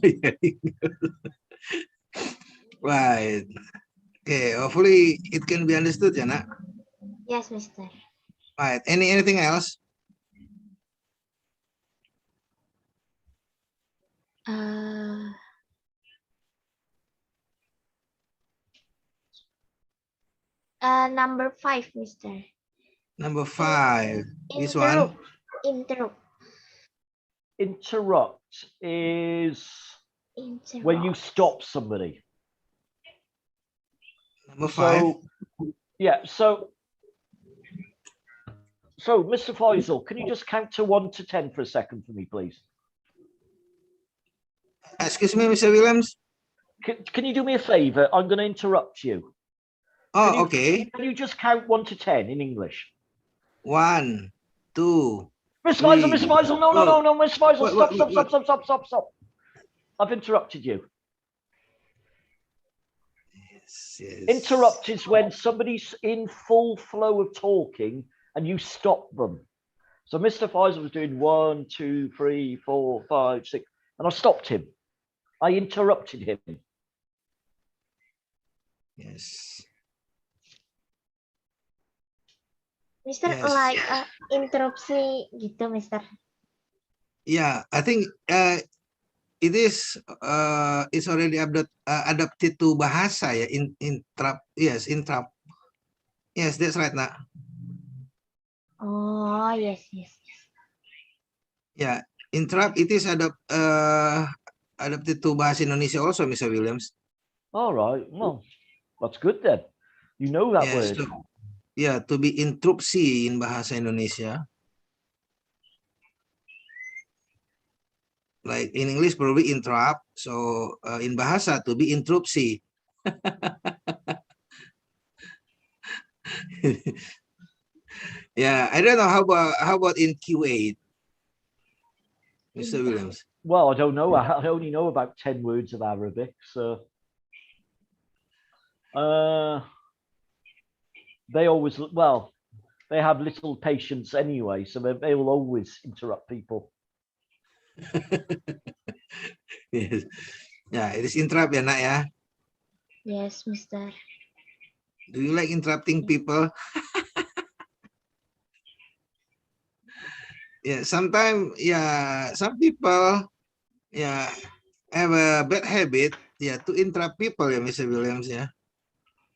Yelling girls. Right. Okay, hopefully it can be understood, Jana. Yes, Mister. Right. Anything else? Number 5, Mister. Number 5. This one. Interrupt. Interrupt is when you stop somebody. Number 5. Yeah, so Mr. Faisal, can you just count to 1 to 10 for a second for me, please? Excuse me, Mr. Williams. Can you do me a favor? I'm going to interrupt you. Oh, okay. Can you just count 1 to 10 in English? 1, 2. Miss Faisal, Miss Faisal, no, Miss Faisal, stop. I've interrupted you. Yes. Interrupt is when somebody's in full flow of talking and you stop them. So Mr. Faisal was doing 1, 2, 3, 4, 5, 6, and I stopped him. I interrupted him. Yes. Mister, Yes. like interupsi gitu, Mister. Yeah, I think it is it's already adapted to bahasa ya, interrupt. Yes, interrupt. Yes, that's right, Nak. Oh, yes. Yeah, interrupt it is adapted to bahasa Indonesia also, Mr. Williams. All right, well, that's good then. You know that word. Yeah, to be interupsi in bahasa Indonesia. Like in English, probably interrupt. So in bahasa, to be interupsi. Yeah, I don't know. How about in Q8, Mr. Williams? Well, I don't know. I only know about 10 words of Arabic, so they always, well, they have little patience anyway, so they will always interrupt people. Yes. Yeah, it is interrupt ya, Nak ya. Yes, Mister. Do you like interrupting people? Yeah, sometimes, yeah, some people, yeah, have a bad habit, yeah, to interrupt people, yeah, Mr. Williams, yeah.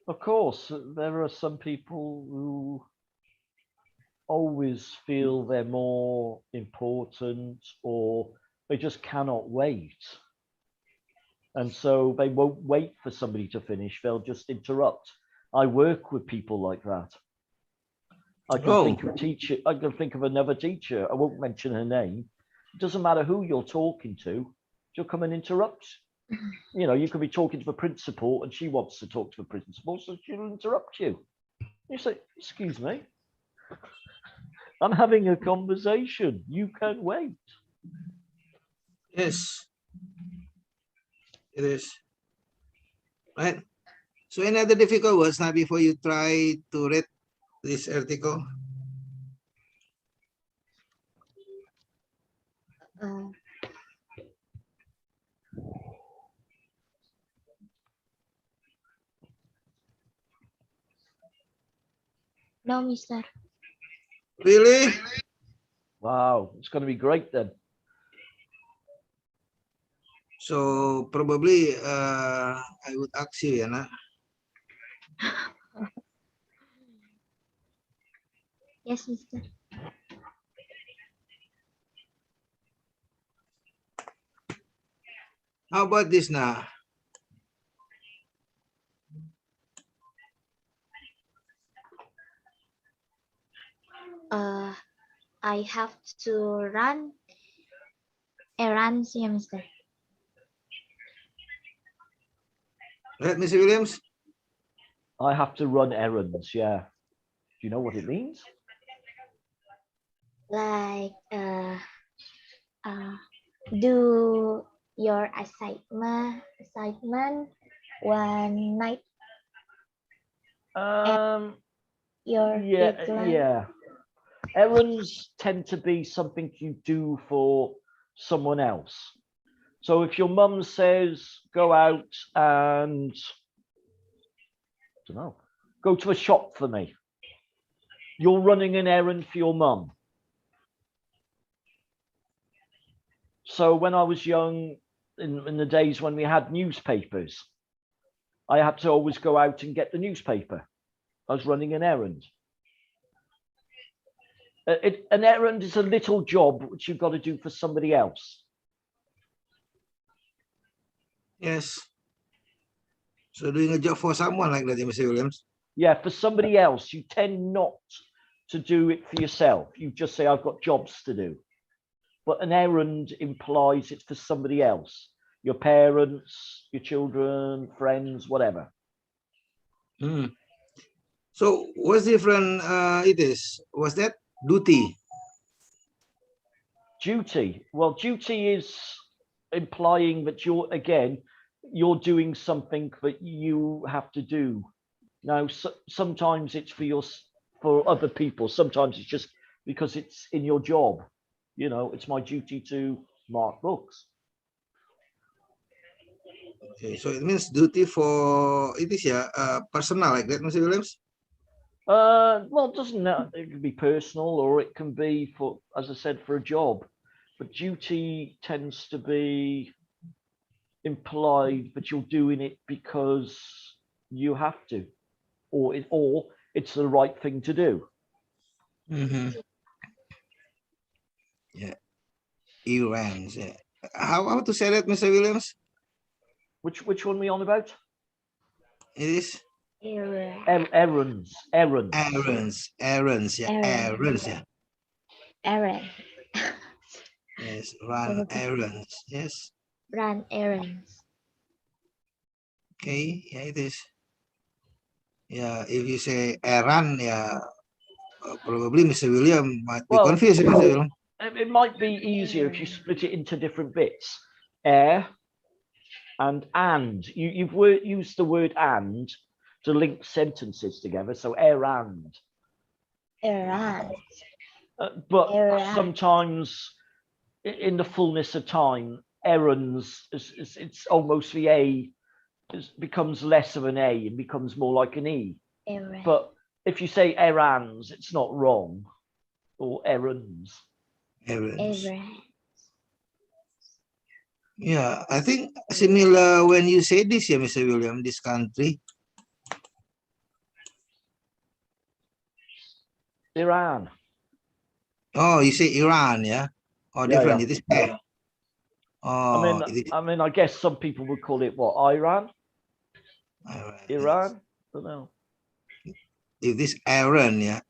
Of course, there are some people who always feel they're more important, or they just cannot wait. And so they won't wait for somebody to finish, they'll just interrupt. I work with people like that. I can think of a teacher, I can think of another teacher, I won't mention her name. It doesn't matter who you're talking to, she'll come and interrupt. You know, you could be talking to the principal and she wants to talk to the principal, so she'll interrupt you. You say, excuse me, I'm having a conversation, you can wait. Yes, it is. Right. So any other difficult words now before you try to read this article? No, Mister. Really? Wow, it's going to be great then. So probably I would ask you, Yana. Yes, Mister. How about this now? I have to run errands, yeah, Mister. Right, Mr. Williams? I have to run errands, yeah. Do you know what it means? Like do your assignment one night. Your deadline. Yeah. Errands tend to be something you do for someone else. So if your mum says, go out and, I don't know, go to a shop for me, You're running an errand for your mum. So when I was young, in the days when we had newspapers, I had to always go out and get the newspaper. I was running an errand. An errand is a little job which you've got to do for somebody else. Yes. So doing a job for someone like that, Mr. Williams. Yeah, for somebody else. You tend not to do it for yourself. You just say, I've got jobs to do. But an errand implies it's for somebody else. Your parents, your children, friends, whatever. So what's different it is? Was that duty? Duty. Well, duty is implying that you're doing something that you have to do. Now, sometimes it's for other people. Sometimes it's just because it's in your job. You know, it's my duty to mark books. Okay, so it means duty for it is personal like that, Mr. Williams. Well, it can be personal, or it can be for, as I said, for a job. But duty tends to be implied that you're doing it because you have to, or it's the right thing to do. Yeah, errands. Yeah. How to say that, Mr. Williams? Which one are we on about? It is errands. Errands. Yeah. Errands. Yeah. Errand. Yes. Run errands. Yes. Run errands. Okay. Yeah, it is. Yeah. If you say errand, yeah, probably Mr. William might be confused. Mr. William. It might be easier if you split it into different bits. And. You've used the word and to link sentences together. So errand. Errand. But sometimes in the fullness of time, errands, it's almost the A becomes less of an A and becomes more like an E. Errand. But if you say errands, it's not wrong. Or errands. Errands. Yeah, I think similar when you say this, yeah, Mr. William, this country. Iran. Oh, you say Iran, yeah? Oh, different. Yeah. It is there. Oh, I mean, I guess some people would call it what? Iran? Iran? I don't know. If this Aaron, yeah,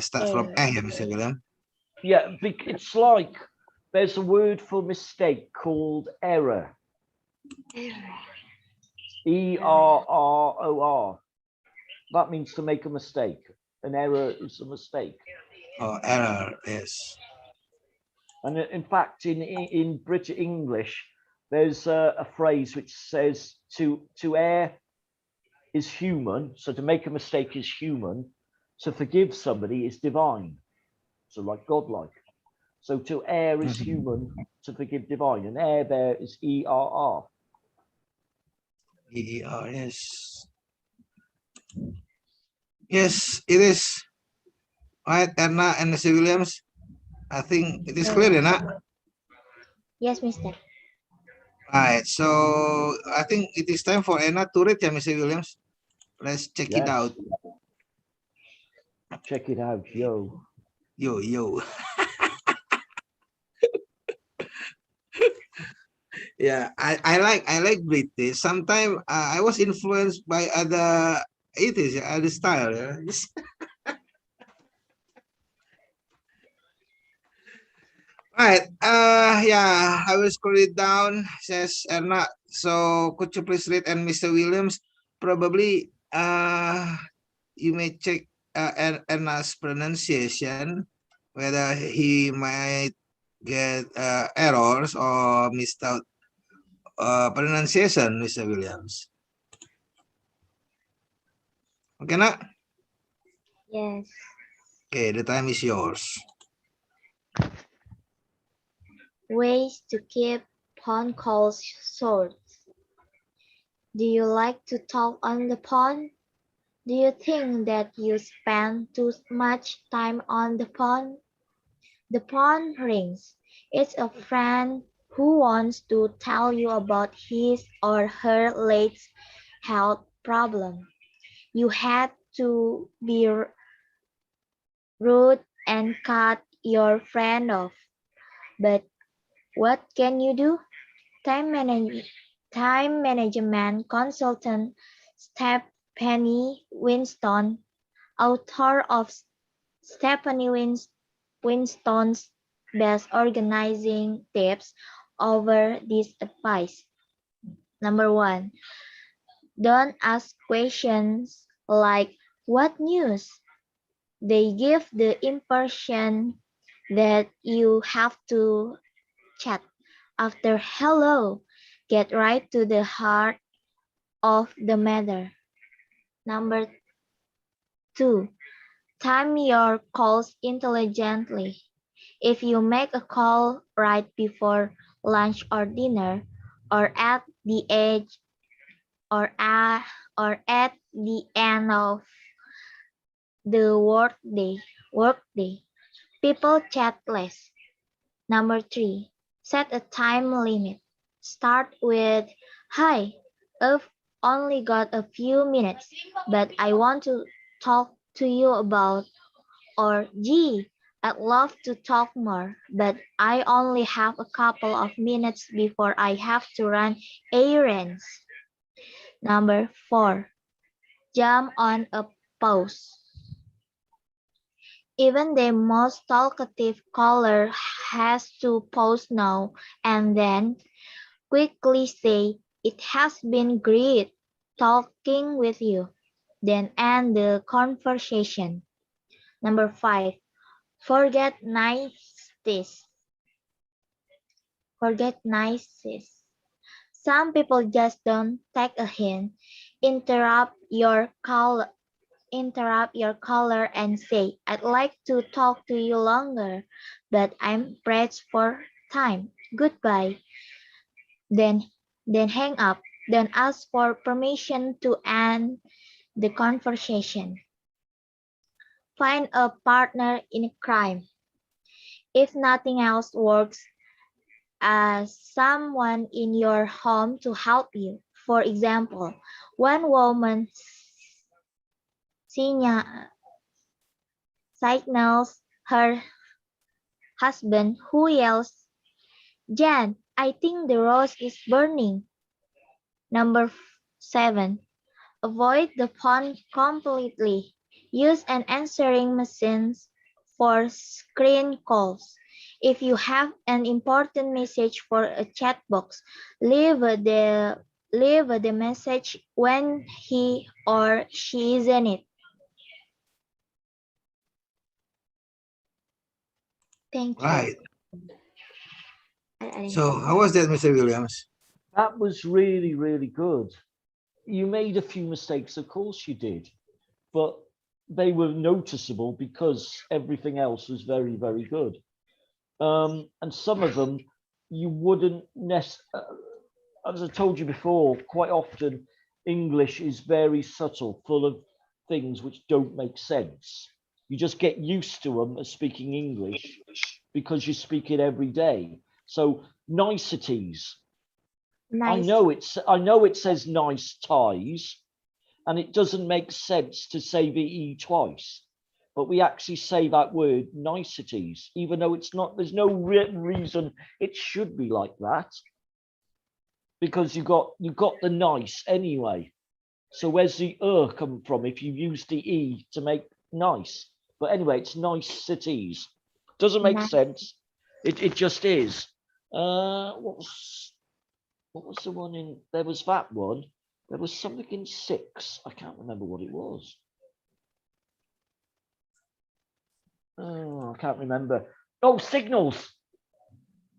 starts from Mr. William. Yeah, it's like there's a word for mistake called error. ERROR. That means to make a mistake. An error is a mistake. Oh, error, yes. And in fact, in British English, there's a phrase which says to err is human. So to make a mistake is human. To forgive somebody is divine. So like godlike. So to err is human, to forgive divine. And err there is ERR. ER, yes. Yes, it is. Right, Erna and Mr. Williams. I think it is clear, enough. Yes, Mister. Right, so I think it is time for Erna to read, yeah, Mr. Williams. Let's check it out. Check it out, yo. Yo. Yeah, I like British. Sometimes I was influenced by other other style. Yeah? Right. Yeah, I will scroll it down, says Erna. So could you please read, and Mr. Williams, probably you may check Erna's pronunciation, whether he might get errors or missed out pronunciation, Mr. Williams. Okay, nak? Yes. Okay, the time is yours. Ways to keep phone calls short. Do you like to talk on the phone? Do you think that you spend too much time on the phone? The phone rings. It's a friend who wants to tell you about his or her latest health problem. You had to be rude and cut your friend off. But what can you do? Time management consultant Stephanie Winston, author of Stephanie Winston's Best Organizing Tips, over this advice. Number one, don't ask questions like, what news? They give the impression that you have to chat. After hello, get right to the heart of the matter. Number two, time your calls intelligently. If you make a call right before lunch or dinner, or at the edge or at the end of the workday, people chat less. Number three, set a time limit. Start with, hi, I've only got a few minutes, but I want to talk to you about, or gee, I'd love to talk more, but I only have a couple of minutes before I have to run errands. Number four, jump on a pause. Even the most talkative caller has to pause now and then quickly say, it has been great talking with you, then end the conversation. Number five, forget niceties. Forget niceties. Some people just don't take a hint, interrupt your call, interrupt your caller and say, I'd like to talk to you longer, but I'm pressed for time. Goodbye. Then, then hang up. Then ask for permission to end the conversation. Find a partner in crime. If nothing else works, ask someone in your home to help you. For example, one woman signals her husband, who yells, Jan, I think the rose is burning. Number 7. Avoid the phone completely. Use an answering machine for screen calls. If you have an important message for a chat box, leave the message when he or she is in it. Thank you. Right. So how was that, Mr. Williams? That was really, really good. You made a few mistakes, of course you did, but they were noticeable because everything else was very, very good. And some of them you wouldn't as I told you before, quite often English is very subtle, full of things which don't make sense. You just get used to them as speaking English because you speak it every day. So niceties. Nice. I know it says nice ties, and it doesn't make sense to say the E twice. But we actually say that word niceties, even though it's not, there's no written reason it should be like that. Because you got the nice anyway. So where's the come from if you use the E to make nice? But anyway, it's nice cities. Doesn't make sense. It just is. What was the one in, there was that one. There was something in 6. I can't remember what it was. Oh, I can't remember. Oh, signals.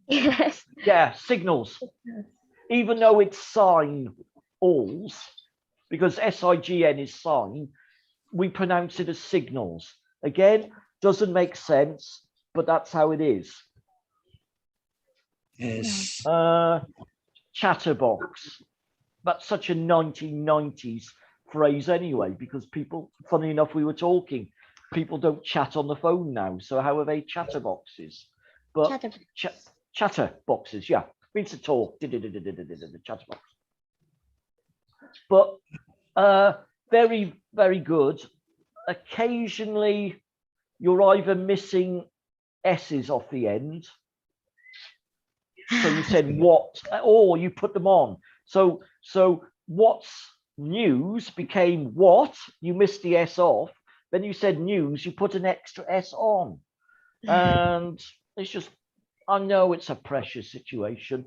Yes. Yeah, signals. Even though it's sign alls, because SIGN is sign, we pronounce it as signals. Again, doesn't make sense, but that's how it is. Yes. Chatterbox. That's such a 1990s phrase anyway, because people, funny enough, we were talking, people don't chat on the phone now. So how are they chatterboxes? But chatterboxes, yeah, means to talk, chatterbox. But very, very good. Occasionally, you're either missing S's off the end. So you said what, or you put them on. So what's news became what, you missed the S off. Then you said news, you put an extra S on. And it's just, I know it's a pressure situation.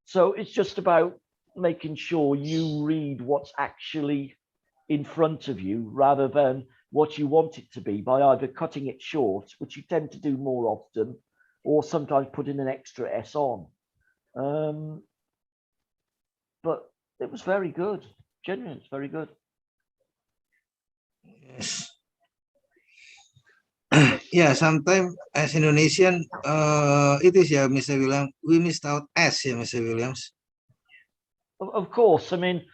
So it's just about making sure you read what's actually in front of you rather than what you want it to be by either cutting it short, which you tend to do more often, or sometimes putting an extra S on. But it was very good. Genuinely, it's very good. Yes. Yeah, sometimes as Indonesian, it is, yeah, Mr. Williams. We missed out S, yeah, Mr. Williams. Of course, I mean,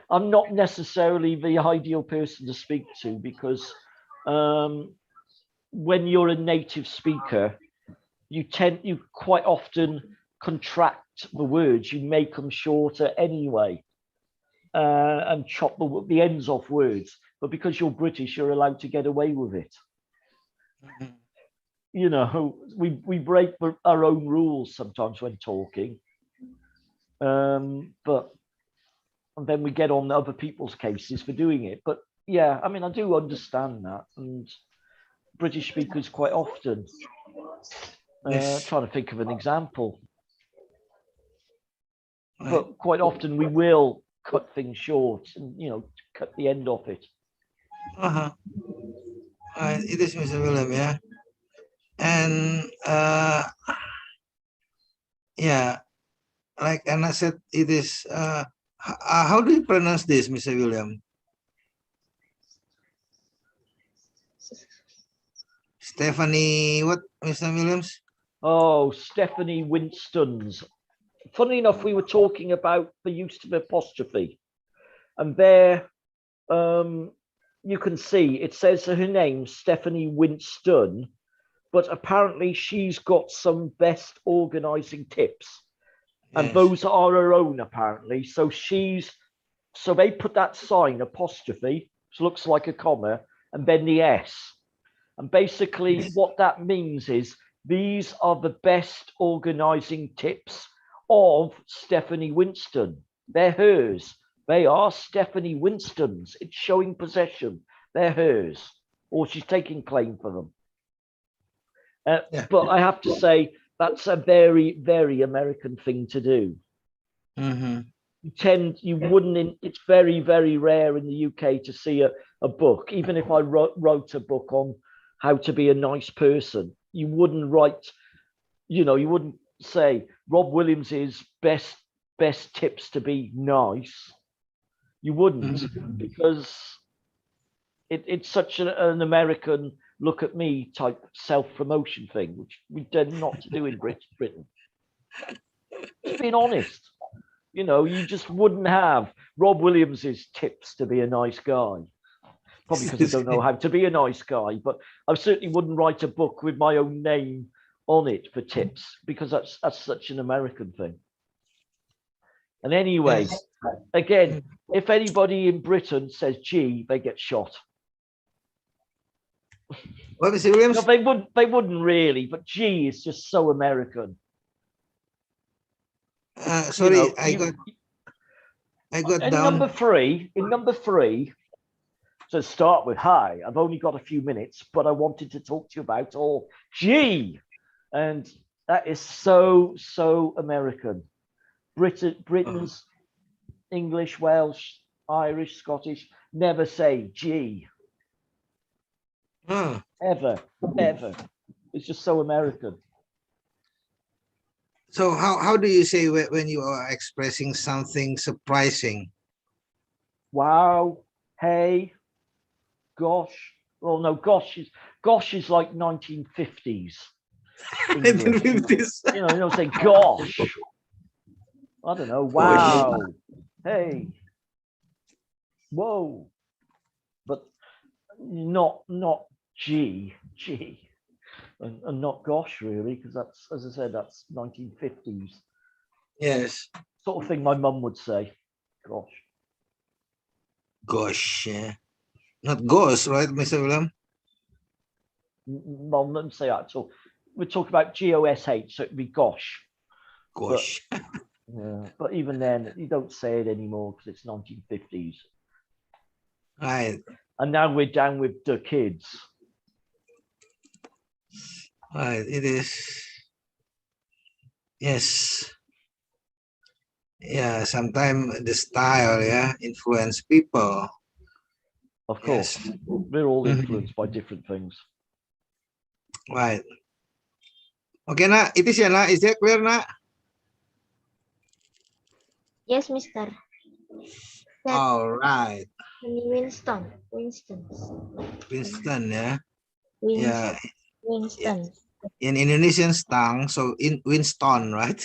I'm not necessarily the ideal person to speak to because when you're a native speaker, you quite often contract the words, you make them shorter anyway, and chop the ends off words. But because you're British, you're allowed to get away with it. You know, we break our own rules sometimes when talking. But and then we get on other people's cases for doing it. But yeah, I mean, I do understand that. And British speakers quite often, trying to think of an example, but quite often we will cut things short and, you know, cut the end off it. It is Mr. William, yeah. And yeah, like Anna said, it is, how do you pronounce this, Mr. William? Stephanie, what, Mr. Williams? Oh, Stephanie Winston's. Funny enough, we were talking about the use of apostrophe, and there you can see it says her name, Stephanie Winston, but apparently she's got some best organizing tips. And those are her own, apparently. So they put that sign, apostrophe, which looks like a comma, and then the S. And basically what that means is these are the best organizing tips of Stephanie Winston. They're hers. They are Stephanie Winston's. It's showing possession. They're hers. Or she's taking claim for them. But I have to say, that's a very, very American thing to do. It's very, very rare in the UK to see a book. Even if I wrote a book on how to be a nice person, you wouldn't write, you know, you wouldn't say Rob Williams's best tips to be nice. You wouldn't, because it's such an American look at me type self-promotion thing, which we tend not to do in Britain. Just being honest, you know, you just wouldn't have Rob Williams's tips to be a nice guy. Probably because I don't know how to be a nice guy, but I certainly wouldn't write a book with my own name on it for tips, because that's such an American thing. And anyway, again, if anybody in Britain says G, they get shot. What, Mr. Williams? No, they wouldn't really, but G is just so American. Sorry, you know, I got in down. Number three, so start with hi. I've only got a few minutes, but I wanted to talk to you about all G. And that is so American. Britain's English, Welsh, Irish, Scottish never say G. Ever. It's just so American. So how do you say when you are expressing something surprising? Wow, hey, gosh. Well, no, gosh is like 1950s. 1950s. You know, say gosh. I don't know. Wow. Hey. Whoa. But not G, and not gosh, really, because that's, as I said, that's 1950s. Yes. Sort of thing my mum would say. Gosh. Gosh, yeah. Not ghost, right, Mr. William? Mum wouldn't say that at all. We're talking about G-O-S-H, so it'd be gosh. Gosh. But even then, you don't say it anymore because it's 1950s. Right. And now we're down with the kids. Right, it is. Yes. Yeah, sometimes the style, yeah, influence people. Of course, Yes. we're all influenced by different things. Right. Okay, nak. It is ya, nak. Is that clear, nak? Yes, Mister. All right. Winston. Winston, ya. Yeah. Winston. In Indonesian tongue, so in Winston, right?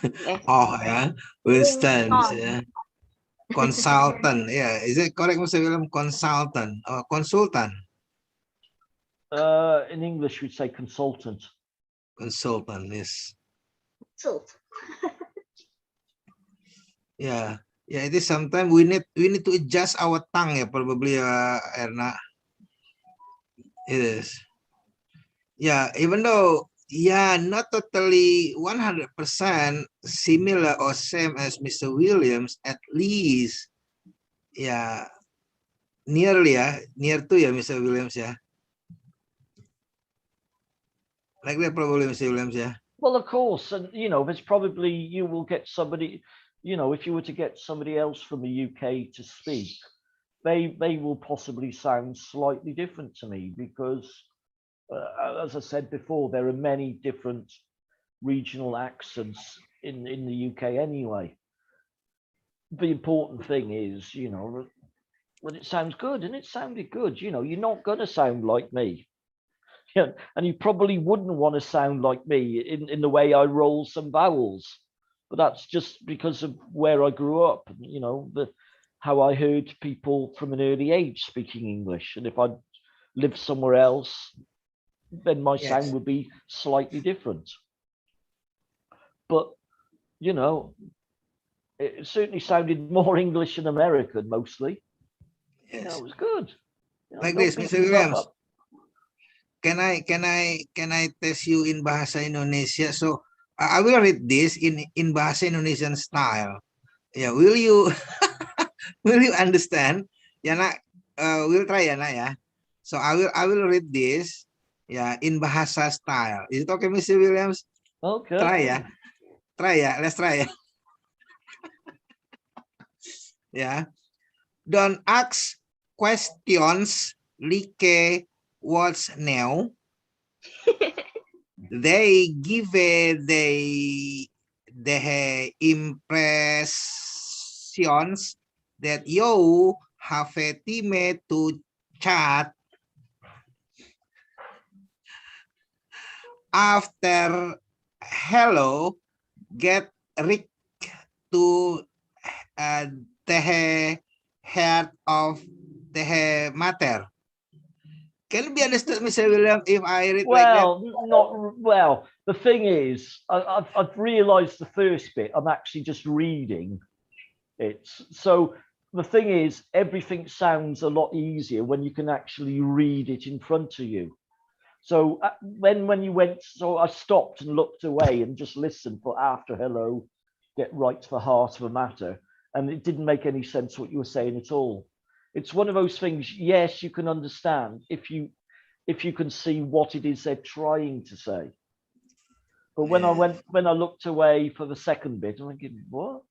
Yes. Oh, yeah. Winston, Winston. yeah. Consultant, yeah. Is it correct, Mr. William? Consultant or consultant? In English, we'd say consultant. Consultant, yes. Consult. Yeah. Yeah, it is sometimes we need to adjust our tongue, yeah, probably, Erna. It is. Yeah, even though, yeah, not totally 100% similar or same as Mr. Williams, at least, yeah, nearly, yeah, near to, yeah, Mr. Williams, yeah. Like that, probably, Mr. Williams, yeah. Well, of course, and you know, there's probably, you will get somebody, you know, if you were to get somebody else from the UK to speak, they will possibly sound slightly different to me because, as I said before, there are many different regional accents in the UK anyway. The important thing is, you know, when it sounds good, and it sounded good, you know, you're not going to sound like me. Yeah, and you probably wouldn't want to sound like me in the way I roll some vowels, but that's just because of where I grew up, you know, how I heard people from an early age speaking English. And if I'd lived somewhere else, then my sound would be slightly different. But, you know, it certainly sounded more English than American mostly. Yes. You know, it was good. You know, Like don't this, beat Mr. yourself Williams. up. Can I test you in Bahasa Indonesia? So I will read this in Bahasa Indonesian style. Yeah, will you will you understand? Ya, nak, we'll try ya, nak, ya. So I will read this, yeah, in Bahasa style. Is it okay, Mr. Williams? Okay. Try ya. Try ya. Let's try ya. Yeah. Don't ask questions like what's new. They give the impressions that you have a teammate to chat after hello get Rick to the heart of the matter. Can it be understood, Mr. William, if I read like that? Not well. The thing is, I've realised the first bit. I'm actually just reading it. So the thing is, everything sounds a lot easier when you can actually read it in front of you. So when you went, so I stopped and looked away and just listened for after hello, get right to the heart of the matter, and it didn't make any sense what you were saying at all. It's one of those things, yes, you can understand if you can see what it is they're trying to say. But when I looked away for the second bit, I'm thinking, what?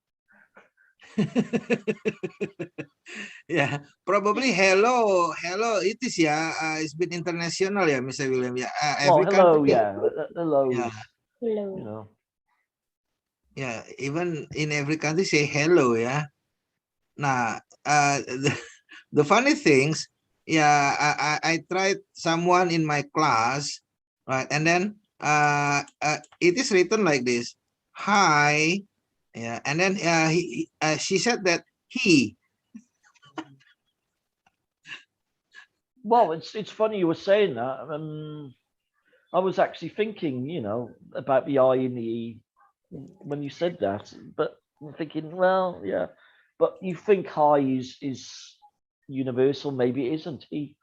Yeah, probably hello. It is, yeah. It's been international, yeah, Mr. William. Yeah, Well, hello, country, yeah, hello. Yeah. Hello. You know. Yeah, even in every country say hello, yeah. Nah, the funny things, yeah, I tried someone in my class, right, and then it is written like this, hi, yeah, and then she said that he, Well, it's funny you were saying that. I was actually thinking, you know, about the I and the E when you said that, but I'm thinking, well, yeah, but you think high is universal, maybe it isn't he.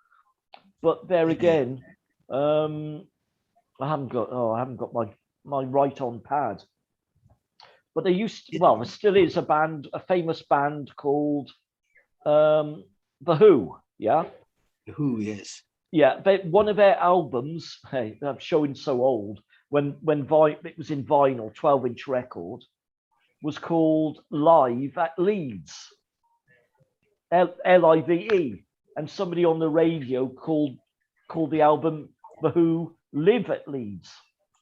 But there Yeah. again, I haven't got my right on pad. But there used to, well, there still is a famous band called The Who, yeah. Who? Yes. Yeah, one of their albums, hey, I'm showing so old, when it was in vinyl, 12-inch record, was called Live at Leeds, Live, and somebody on the radio called the album The Who Live at Leeds,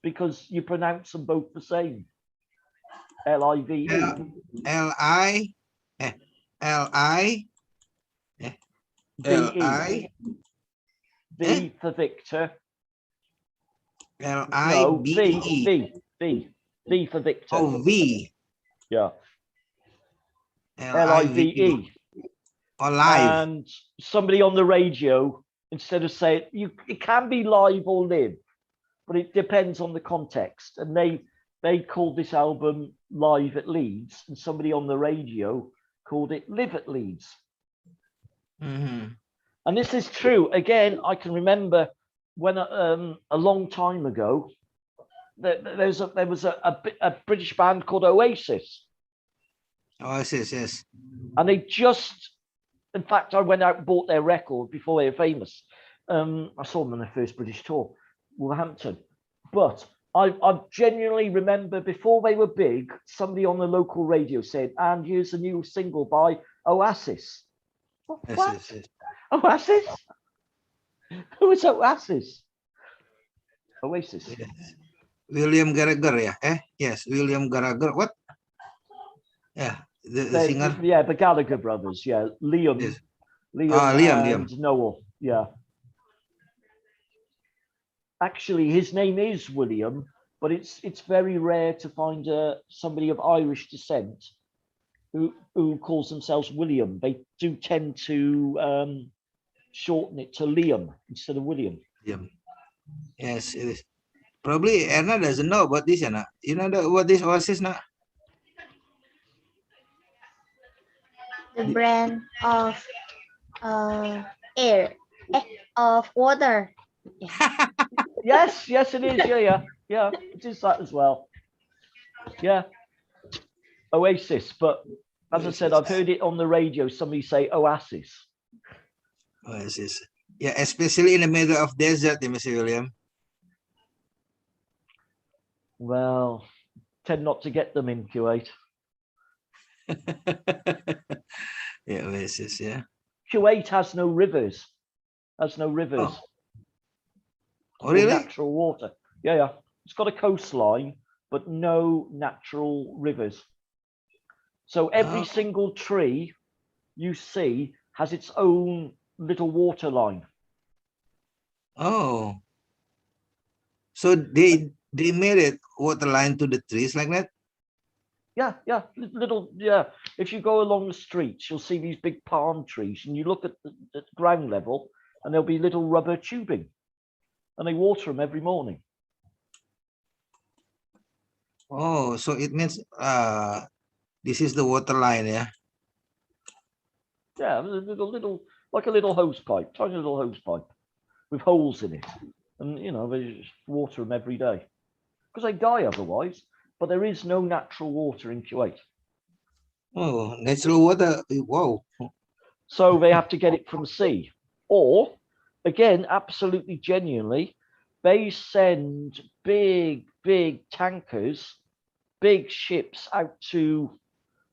because you pronounce them both the same, Live. L-I, L-I, L-I, V for Victor. No, L-I-B-E. V for Victor. Oh, V. Yeah. L-I-V-E. Or live. And somebody on the radio, instead of saying, it can be live or live, but it depends on the context. And they called this album Live at Leeds, and somebody on the radio called it Live at Leeds. Mm-hmm. And this is true. Again, I can remember when a long time ago, there was a British band called Oasis. Oasis, yes. And they just, in fact, I went out and bought their record before they were famous. I saw them on their first British tour, Wolverhampton. But I genuinely remember before they were big, somebody on the local radio said, and here's a new single by Oasis. Yes, What? yes, yes. Oasis? Who is Oasis? Oasis. Yes. William Gallagher, yeah? Yes, William Gallagher. What? Yeah, the singer. Yeah, the Gallagher brothers. Yeah, Liam. Yes. Liam and Liam. Noel. Yeah. Actually, his name is William, but it's very rare to find somebody of Irish descent who calls themselves William. They do tend to shorten it to Liam instead of William. Liam. Yes, it is. Probably Erna doesn't know about this, Erna. You know what this Oasis now? The brand of air, of water. Yes, it is. Yeah, it is that as well. Yeah, Oasis. But as I said, I've heard it on the radio. Somebody say Oasis. Oasis. Yeah, especially in the middle of desert, Mr. William. Well, tend not to get them in Kuwait. Yeah, Oasis, yeah. Kuwait has no rivers. Oh, really? Natural water. Yeah. It's got a coastline, but no natural rivers. So every single tree you see has its own little water line. Oh. So they made it water line to the trees like that? Yeah. Little. If you go along the streets, you'll see these big palm trees, and you look at the ground level, and there'll be little rubber tubing, and they water them every morning. Oh, so it means this is the water line, yeah? Yeah, little like a little hose pipe, tiny little hose pipe with holes in it, and they just water them every day because they die otherwise. But there is no natural water in Kuwait. Oh, natural water. Wow. So they have to get it from sea. Or, again, absolutely genuinely, they send big tankers, big ships out to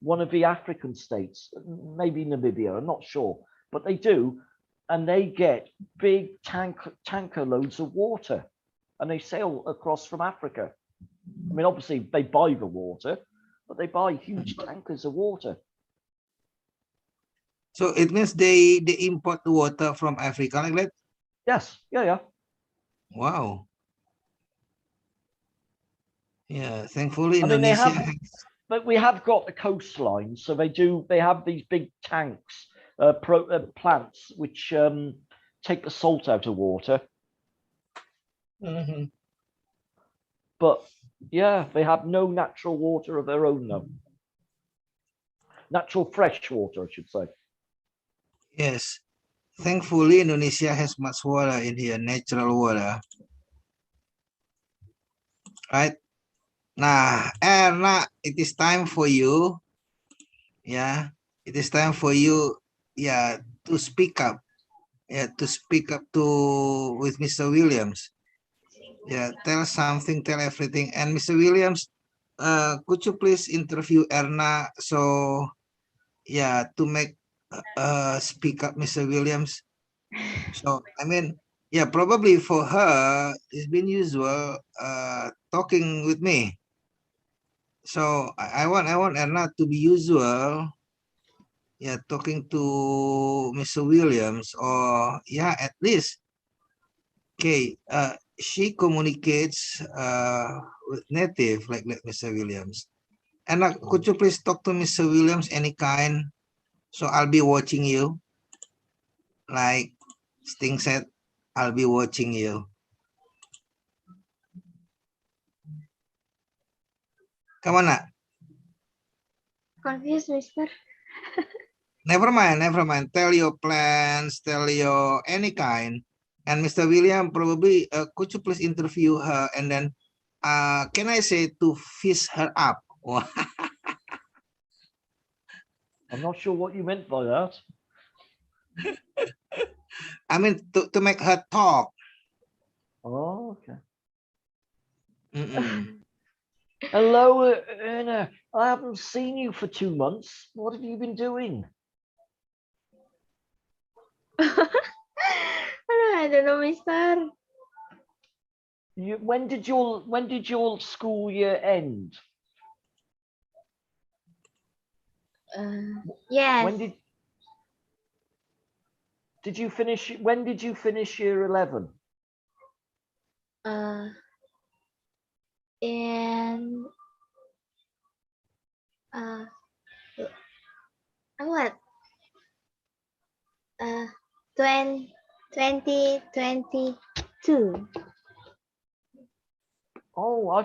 one of the African states, maybe Namibia, I'm not sure. But they do, and they get big tanker loads of water, and they sail across from Africa. I mean, obviously, they buy the water, but they buy huge tankers of water. So it means they import the water from Africa like that? Yes, yeah. Wow. Yeah, thankfully I mean, Indonesia but we have got the coastline, so they have these big tanks, plants, which take the salt out of water. Mhm. But yeah, they have no natural water of their own now. Natural fresh water, I should say. Yes. Thankfully, Indonesia has much water in here, natural water. Right? Nah, Erna, it is time for you. Yeah, it is time for you, yeah, to speak up. Yeah, to speak up to with Mr. Williams. Yeah, tell something, tell everything. And Mr. Williams, could you please interview Erna so yeah to make speak up Mr. Williams? So I mean, yeah, probably for her it's been usual talking with me. So I want Erna to be usual, yeah, talking to Mr. Williams, or yeah, at least okay, she communicates with native like Mr. Williams. And could you please talk to Mr. Williams any kind? So I'll be watching you. Like Sting said, I'll be watching you. Come on, nak. Confused, Mister. Never mind. Tell your plans, tell your any kind. And Mr. William, probably could you please interview her and then can I say to fish her up? I'm not sure what you meant by that. I mean to make her talk. Oh, okay. Mm-mm. Hello, Erna. I haven't seen you for 2 months. What have you been doing? I don't know, Mister. When did your school year end? Yes. When did you finish? When did you finish year 11? In what? 2022. Oh, I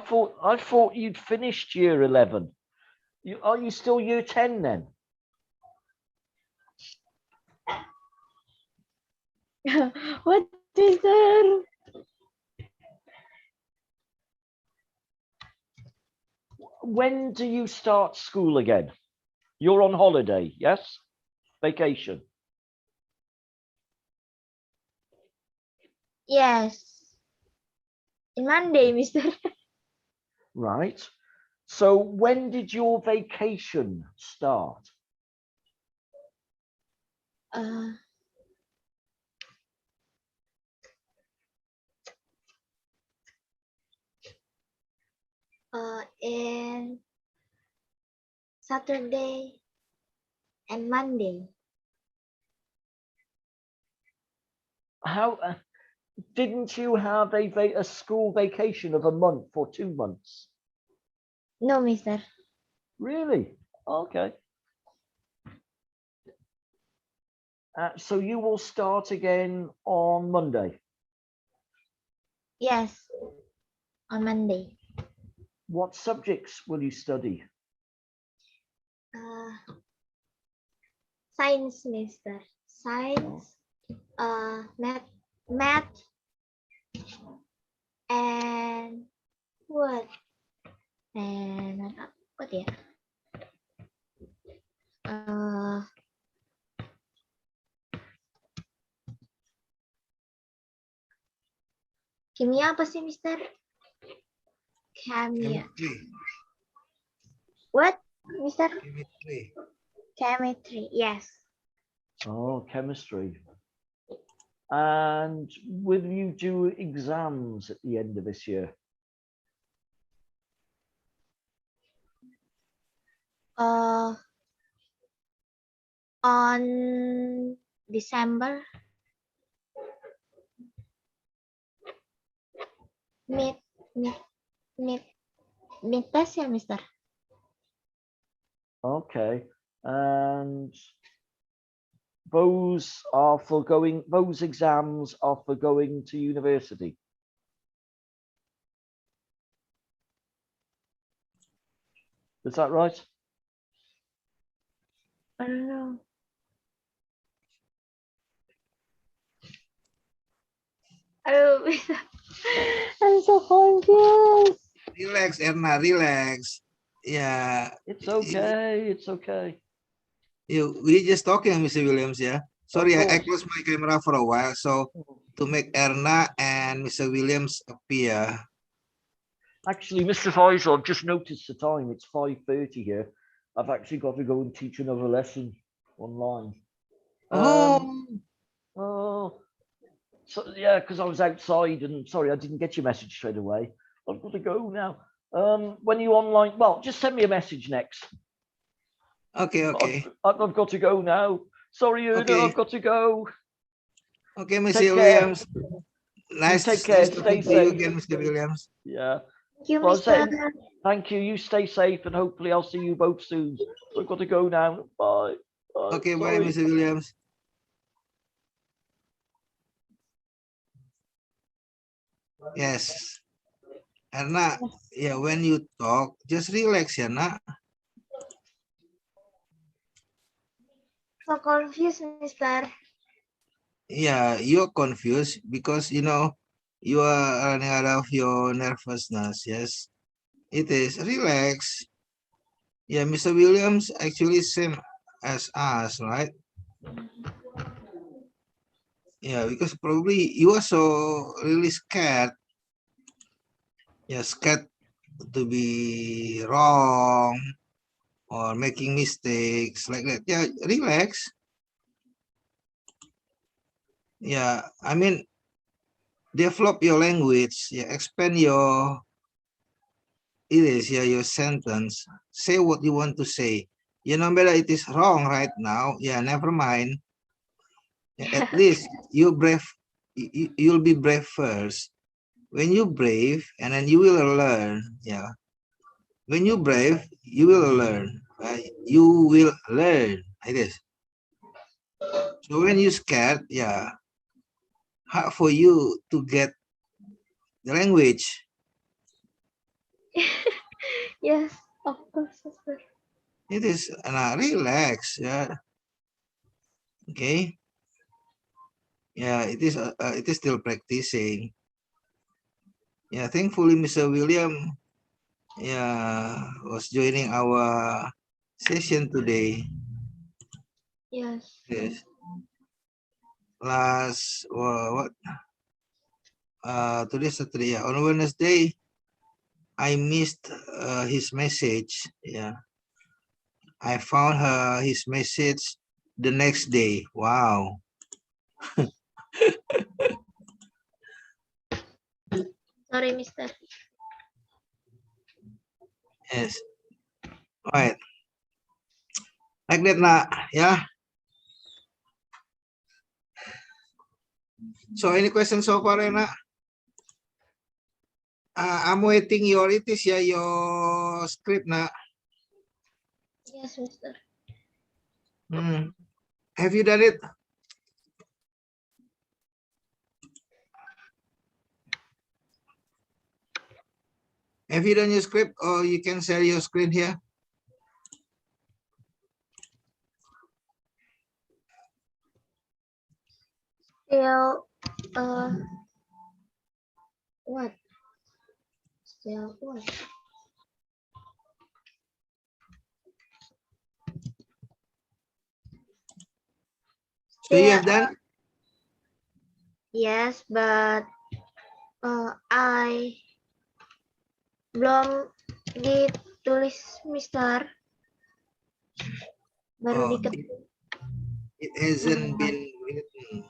thought you'd finished year 11. Are you still year 10 then? What, Mister? When do you start school again? You're on holiday, yes? Vacation. Yes. In Monday, Mister. Right. So when did your vacation start? In Saturday and Monday. How didn't you have a school vacation of a month or 2 months? No, Mister. Really? Okay. So you will start again on Monday. Yes, on Monday. What subjects will you study? Science, Mister. Science. Math. And what? And what ya? Kimia apa sih, Mister? Kimia. Chemistry. What, Mister? Chemistry. Chemistry. Yes. Oh, chemistry. And will you do exams at the end of this year? On December. Mid test ya, Mister? Okay. And those are for going, those exams are for going to university. Is that right? I don't know. I'm so confused. Relax, Erna, relax. Yeah. It's okay. It's okay. We just talking, Mr. Williams, yeah. Sorry, I course. closed my camera for a while, so to make Erna and Mr. Williams appear. Actually, Mr. Faisal, I've just noticed the time. It's 5:30 here. I've actually got to go and teach another lesson online. Oh, so yeah, because I was outside and sorry, I didn't get your message straight away. I've got to go now. When you online, well, just send me a message next. Okay. I've got to go now. Sorry, Una, Okay. I've got to go. Okay, Mr. Take care. Williams. Nice, take care. nice Stay talking to you safe. again, Mr. Williams. Yeah. Thank you, Well, Mr. thank you. You stay safe, and hopefully I'll see you both soon. I've got to go now. Bye. Bye. Okay, bye, Sorry. Mr. Williams. Yes. Erna, yeah, when you talk, just relax, ya, nak. So confused, Mister. Yeah, you're confused because, you know, you are running out of your nervousness, yes. It is. Relax. Yeah, Mr. Williams actually same as us, right? Yeah, because probably you are so really scared. Yeah, scared to be wrong or making mistakes like that. Yeah, relax. Yeah, I mean, develop your language. Yeah, expand your your sentence. Say what you want to say. You know, whether it is wrong right now. Yeah, never mind. Yeah, at least you brave. You'll be brave first. When you brave, and then you will learn. Yeah. When you brave, you will learn. Right? You will learn. Like this. So when you scared, yeah, hard for you to get the language. Yes, of course, Mister. It is relax. Yeah. Okay. Yeah, it is still practicing. Yeah, thankfully Mr. William was joining our session today. Yes. Yes. Last today's Saturday. Yeah. On Wednesday, I missed his message. Yeah. I found his message the next day. Wow. Sorry, Mister. Yes. Right. Like that, nak. Yeah. So any questions so far, Rena? I'm waiting your your script, nak. Yes, Mister. Have you done it? Have you done your script, or you can share your screen here? Still, what? Still what? So you have done? Yes, but I belum ditulis, Mister. Baru Oh, diketik. it hasn't been written.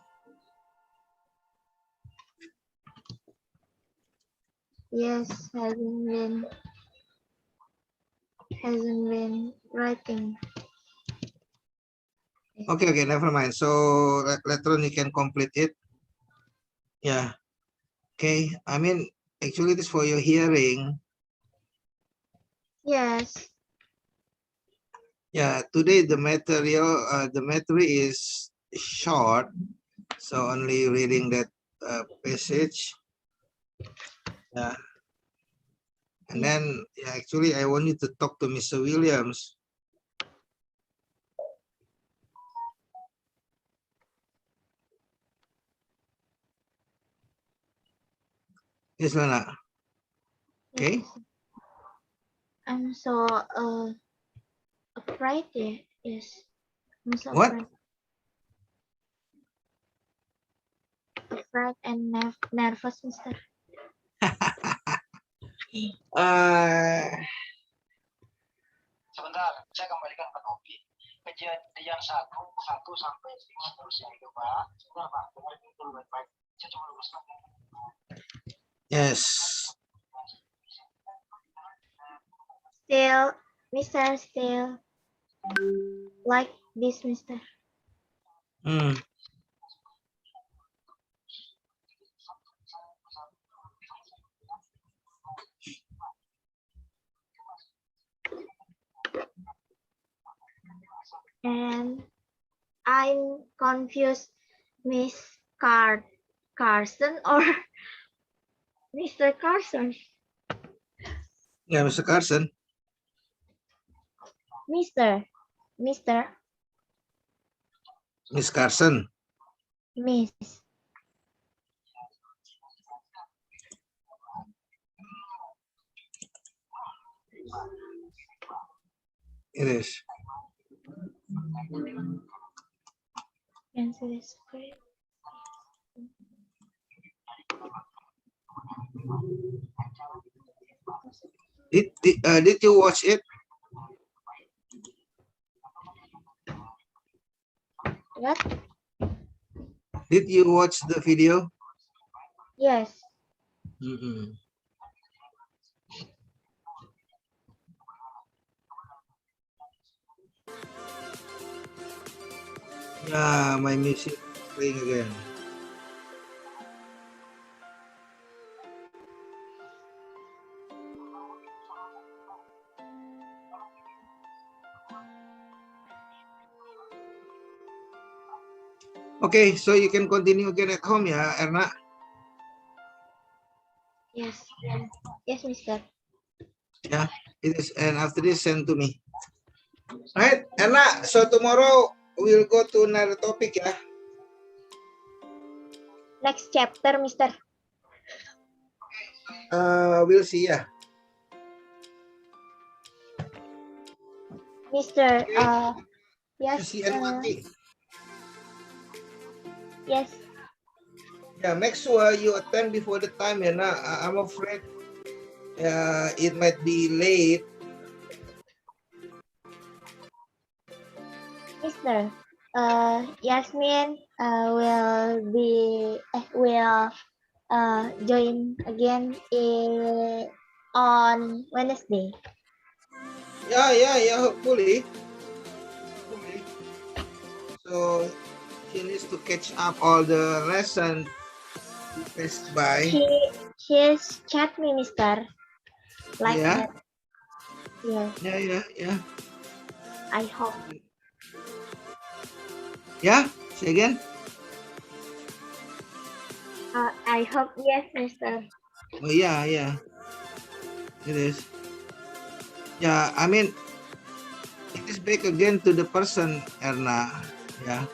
Yes, hasn't been writing. Okay, never mind. So later on you can complete it. Yeah. Okay. I mean, actually, it is for your hearing. Yes. Yeah. Today the material is short, so only reading that passage. Yeah. And then yeah, actually I want you to talk to Mr. Williams. Yes, Lana. Okay. I'm so afraid. Yes. I'm so What? afraid and nervous, Mister. Sebentar, saya kembalikan ke topik. Kejadian 1 sampai 5 terus yang coba. Sebentar Pak, dengerin dulu baik-baik. Saya coba luruskan. Yes. Still, Mister, still like this, Mister. And I'm confused, Miss Carson or Mr. Carson? Yeah, Mr. Carson. Mister, Miss Carson. Miss. It is. Cancel the script. Did you watch it? What? Did you watch the video? Yes. Yeah, my music playing again. Okay, so you can continue again at home, ya, Erna. Yes. Yes, Mister. Yeah, it is. And after this, send to me. Right, Erna. So tomorrow we'll go to another topic, ya. Next chapter, Mister. We'll see, ya. Mister. You Yes. see Anwati. Yes. Yeah, make sure you attend before the time, ya. I'm afraid it might be late. Mister. Yasmin will join again on Wednesday. Yeah, hopefully. So she needs to catch up all the lesson passed by. She's chat me, Mister. Like Yeah. that. Yes. Yeah. I hope. Yeah, say again. I hope yes, Mister. Oh yeah. It is. Yeah, I mean, it is back again to the person, Erna. Yeah.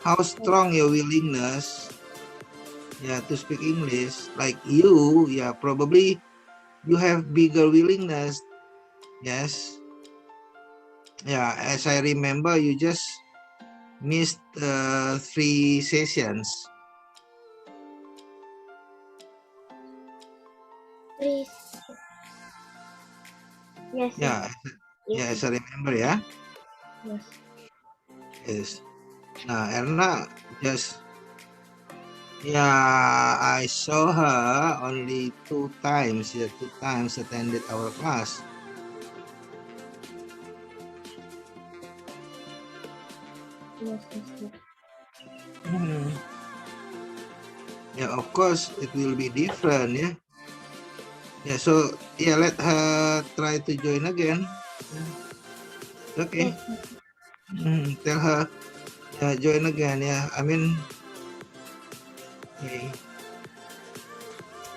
How strong your willingness, to speak English. Like you, probably you have bigger willingness. Yes. Yeah, as I remember, you just missed 3 sessions. Please. Yes. Yeah, as I remember, yeah. Yes. Nah, Erna just, I saw her only 2 times. 2 times attended our class. Yes, Mister. Yeah, of course, it will be different, yeah. Yeah, so, let her try to join again. Okay. Yes. Tell her, join again. Yeah, I mean, okay.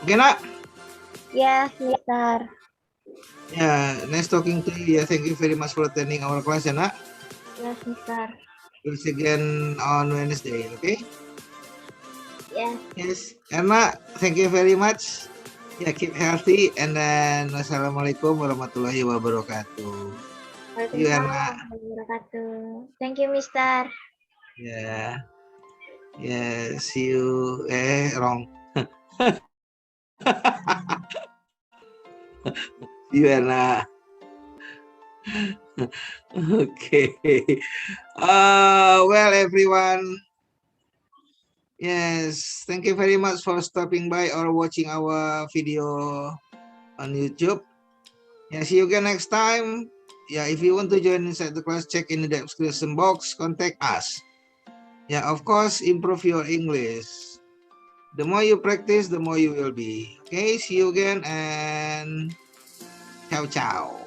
Okay, nak? Yes, Mister. Yeah, nice talking to you. Yeah, thank you very much for attending our class, ya, nak. Yes, Mister. We'll see again on Wednesday, okay? Yes. Yes, Erna, thank you very much. Yeah, keep healthy, and then wassalamualaikum warahmatullahi wabarakatuh. You, Erna. Waalaikumsalam warahmatullahi wabarakatuh. Thank you, Mister. Yeah. Yeah, see you. Wrong. See you, Erna. Okay. Well, everyone. Yes, thank you very much for stopping by or watching our video on YouTube. Yeah, see you again next time. Yeah, if you want to join inside the class, check in the description box, contact us. Yeah, of course, improve your English. The more you practice, the more you will be. Okay, see you again and ciao ciao.